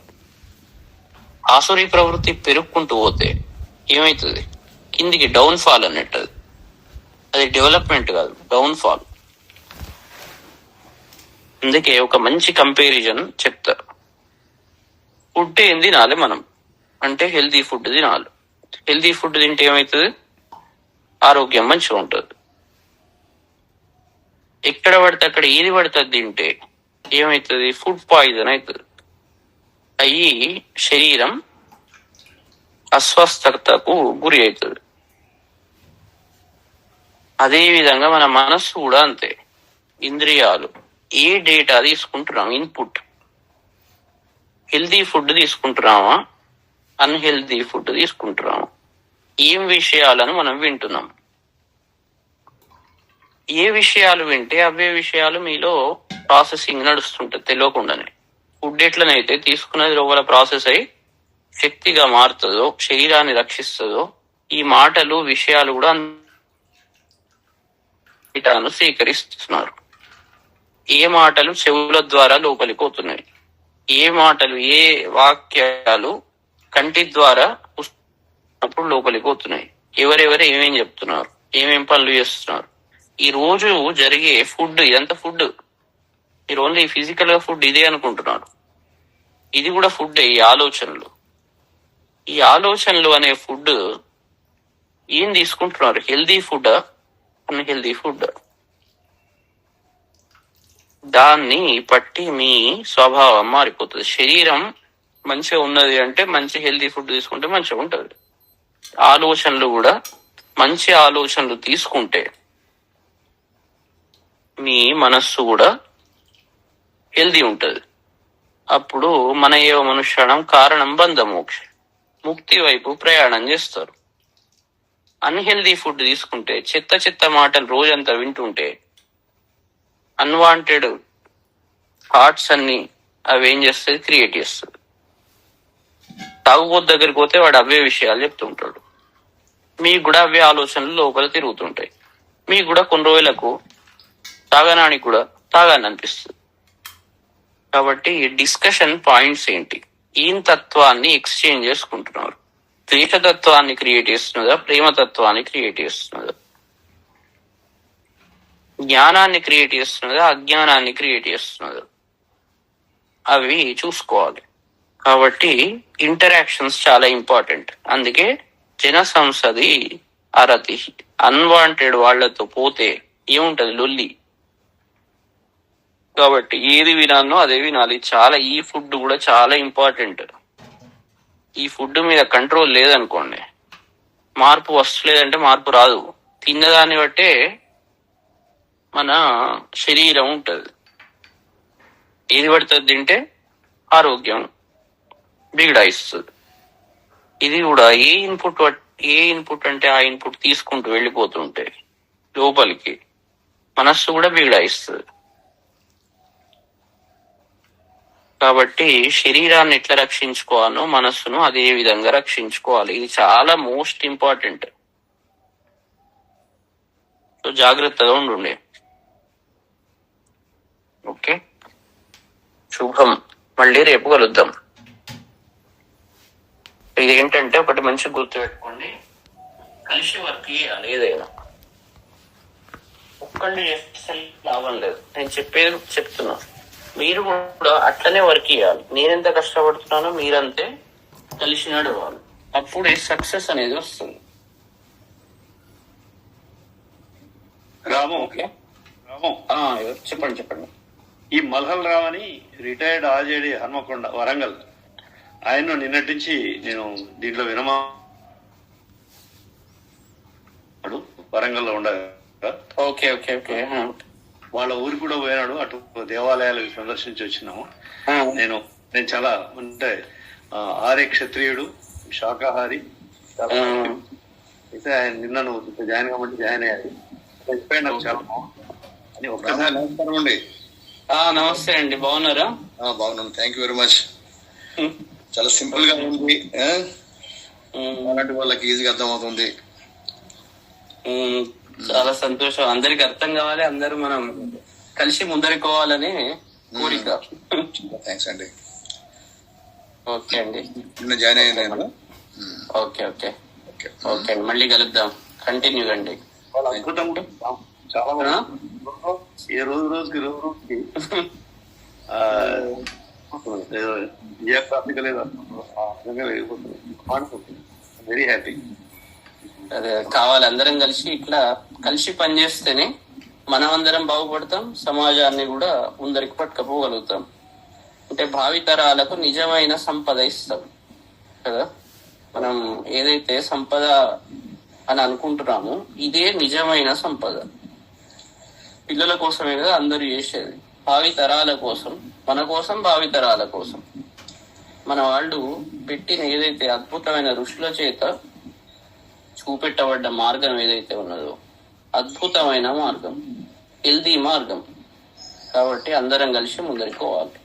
ఆసురీ ప్రవృత్తి పెరుగుకుంటూ పోతే ఏమైతుంది, కిందికి డౌన్ ఫాల్ అన్నట్టు. అది డెవలప్మెంట్ కాదు, డౌన్ ఫాల్. అందుకే ఒక మంచి కంపారిజన్ చెప్తారు. ఫుడ్ ఏం తినాలి మనం అంటే హెల్తీ ఫుడ్ తినాలి. హెల్తీ ఫుడ్ తింటే ఏమవుతుంది, ఆరోగ్యం మంచిగా ఉంటుంది. ఎక్కడ పడితే అక్కడ ఏది పడితే తింటే ఏమవుతుంది, ఫుడ్ పాయిజన్ అవుతుంది. అయ్యి శరీరం అస్వస్థతకు గురి అవుతుంది. అదే విధంగా మన మనస్సు కూడా అంతే. ఇంద్రియాలు ఏ డేటా తీసుకుంటున్నాం, ఇన్పుట్, హెల్తీ ఫుడ్ తీసుకుంటున్నామా, అన్హెల్తీ ఫుడ్ తీసుకుంటున్నామా, ఏం విషయాలను మనం వింటున్నాం. ఏ విషయాలు వింటే అవే విషయాలు మీలో ప్రాసెసింగ్ నడుస్తుంటది తెలియకుండానే. ఫుడ్ ఎట్లనైతే తీసుకున్నది లోపల ప్రాసెస్ అయి శక్తిగా మారుతుందో, శరీరాన్ని రక్షిస్తుందో, ఈ మాటలు విషయాలు కూడా డేటాను సేకరిస్తున్నారు. ఏ మాటలు చెవుల ద్వారా లోపలికి పోతున్నాయి, ఏ మాటలు, ఏ వాక్యాలు కంటి ద్వారా అప్పుడు లోపలికి పోతున్నాయి. ఎవరెవరు ఏమేం చెప్తున్నారు, ఏమేం పనులు చేస్తున్నారు, ఈ రోజు జరిగే ఫుడ్, ఇదంతా ఫుడ్. మీరు ఓన్లీ ఫిజికల్ గా ఫుడ్ ఇదే అనుకుంటున్నారు, ఇది కూడా ఫుడ్. ఈ ఆలోచనలు అనే ఫుడ్ ఏం తీసుకుంటున్నారు? Healthy food, unhealthy food? దాన్ని బట్టి మీ స్వభావం మారిపోతుంది. శరీరం మంచిగా ఉన్నది అంటే మంచి హెల్దీ ఫుడ్ తీసుకుంటే మంచిగా ఉంటుంది. ఆలోచనలు కూడా మంచి ఆలోచనలు తీసుకుంటే మీ మనస్సు కూడా హెల్దీ ఉంటుంది. అప్పుడు మన ఏవ మనుష్యాణం కారణం బంధమోక్ష, ముక్తి వైపు ప్రయాణం చేస్తారు. అన్హెల్దీ ఫుడ్ తీసుకుంటే, చెత్త మాటలు రోజంతా వింటుంటే, అన్వాంటెడ్ థాట్స్ అన్ని అవి ఏం చేస్తుంది? క్రియేట్ చేస్తుంది. తాగుబోతు దగ్గరికి పోతే వాడు అవే విషయాలు చెప్తుంటాడు, మీకు కూడా అవే ఆలోచనలు లోపల తిరుగుతుంటాయి. మీకు కూడా కొన్ని రోజులకు తాగనానికి కూడా తాగాని అనిపిస్తుంది. కాబట్టి డిస్కషన్ పాయింట్స్ ఏంటి? ఈయన తత్వాన్ని ఎక్స్చేంజ్ చేసుకుంటున్నారు. ద్వేషతత్వాన్ని క్రియేట్ చేస్తున్నదా, ప్రేమతత్వాన్ని క్రియేట్ చేస్తున్నదా, జ్ఞానాన్ని క్రియేట్ చేస్తున్నదా, అజ్ఞానాన్ని క్రియేట్ చేస్తున్నదా, అవి చూసుకోవాలి. కాబట్టి ఇంటరాక్షన్స్ చాలా ఇంపార్టెంట్. అందుకే జన సంసది అరతి. అన్వాంటెడ్ వాళ్లతో పోతే ఏముంటది? లొల్లి. కాబట్టి ఏది వినాలో అదే వినాలి. ఈ ఫుడ్ కూడా చాలా ఇంపార్టెంట్. ఈ ఫుడ్ మీద కంట్రోల్ లేదనుకోండి, మార్పు వస్తలేదంటే మార్పు రాదు. తిన్నదాన్ని బట్టే మన శరీరం ఉంటుంది. ఏది పడుతుంది తింటే ఆరోగ్యం బిగడాయిస్తుంది. ఇది కూడా ఏ ఇన్పుట్ అంటే ఆ ఇన్పుట్ తీసుకుంటూ వెళ్ళిపోతుంటే లోపలికి మనస్సు కూడా బిగడాయిస్తుంది. కాబట్టి శరీరాన్ని ఎట్లా రక్షించుకోవాలో మనస్సును అదే విధంగా రక్షించుకోవాలి. ఇది చాలా మోస్ట్ ఇంపార్టెంట్. సో జాగ్రత్తగా ఉండండి. ఓకే, శుభం. మళ్ళీ రేపు కలుద్దాం. ఇది ఏంటంటే ఒకటి మంచి గుర్తు పెట్టుకోండి, కలిసి వర్క్ చేయాలి. ఏదైనా ఒక్కళ్ళు చేస్తే లాభం లేదు. నేను చెప్పేది చెప్తున్నా, మీరు కూడా అట్లనే వర్క్ చేయాలి. నేనెంత కష్టపడుతున్నానో మీరంతే కలిసి నడవాలి. అప్పుడే సక్సెస్ అనేది వస్తుంది. రాము, చెప్పండి. ఈ మల్హల్ రావు అని రిటైర్డ్ ఆర్జేడి హన్మకొండ వరంగల్, ఆయన నిన్నటి నుంచి నేను దీంట్లో వినమాడు. వరంగల్ లో ఉండగా వాళ్ళ ఊరికి కూడా పోయినాడు. అటు దేవాలయాలు సందర్శించి వచ్చినాము. నేను చాలా అంటే ఆర్య క్షత్రియుడు, శాకాహారి. అయితే ఆయన నిన్న నువ్వు జాయిన్ కాబట్టి జాయిన్ అయ్యాలి. నాకు చాలా అని ఒక్కసారి నమస్కారం అండి. నమస్తే అండి, బాగున్నారా? బాగున్నాను, థ్యాంక్ యూ వెరీ మచ్. చాలా సింపుల్ గా ఉంది, అలాంటి వాళ్ళకి ఈజీగా అర్థం అవుతుంది. చాలా సంతోషం. అందరికి అర్థం కావాలి, అందరూ మనం కలిసి ముందరుకోవాలని కోరిక. థ్యాంక్స్ అండి. ఓకే అండి, జాయిన్ అయ్యాను. ఓకే అండి, మళ్ళీ కలుద్దాం. కంటిన్యూ అండి. అద్భుతం. చాలా ఏ రోజుకి వెరీ హ్యాపీ. అదే కావాలి, అందరం కలిసి ఇట్లా కలిసి పనిచేస్తేనే మనం అందరం బాగుపడతాం, సమాజాన్ని కూడా ముందరికి పట్టుకపోగలుగుతాం. అంటే భావితరాలకు నిజమైన సంపద ఇస్తాం కదా. మనం ఏదైతే సంపద అని అనుకుంటున్నామో ఇదే నిజమైన సంపద. పిల్లల కోసమే కదా అందరూ చేసేది, భావితరాల కోసం, మన కోసం, భావితరాల కోసం. మన వాళ్ళు పెట్టిన ఏదైతే అద్భుతమైన ఋషుల చేత చూపెట్టబడ్డ మార్గం ఏదైతే ఉన్నదో అద్భుతమైన మార్గం, హెల్దీ మార్గం. కాబట్టి అందరం కలిసి ముందరికి పోవాలి.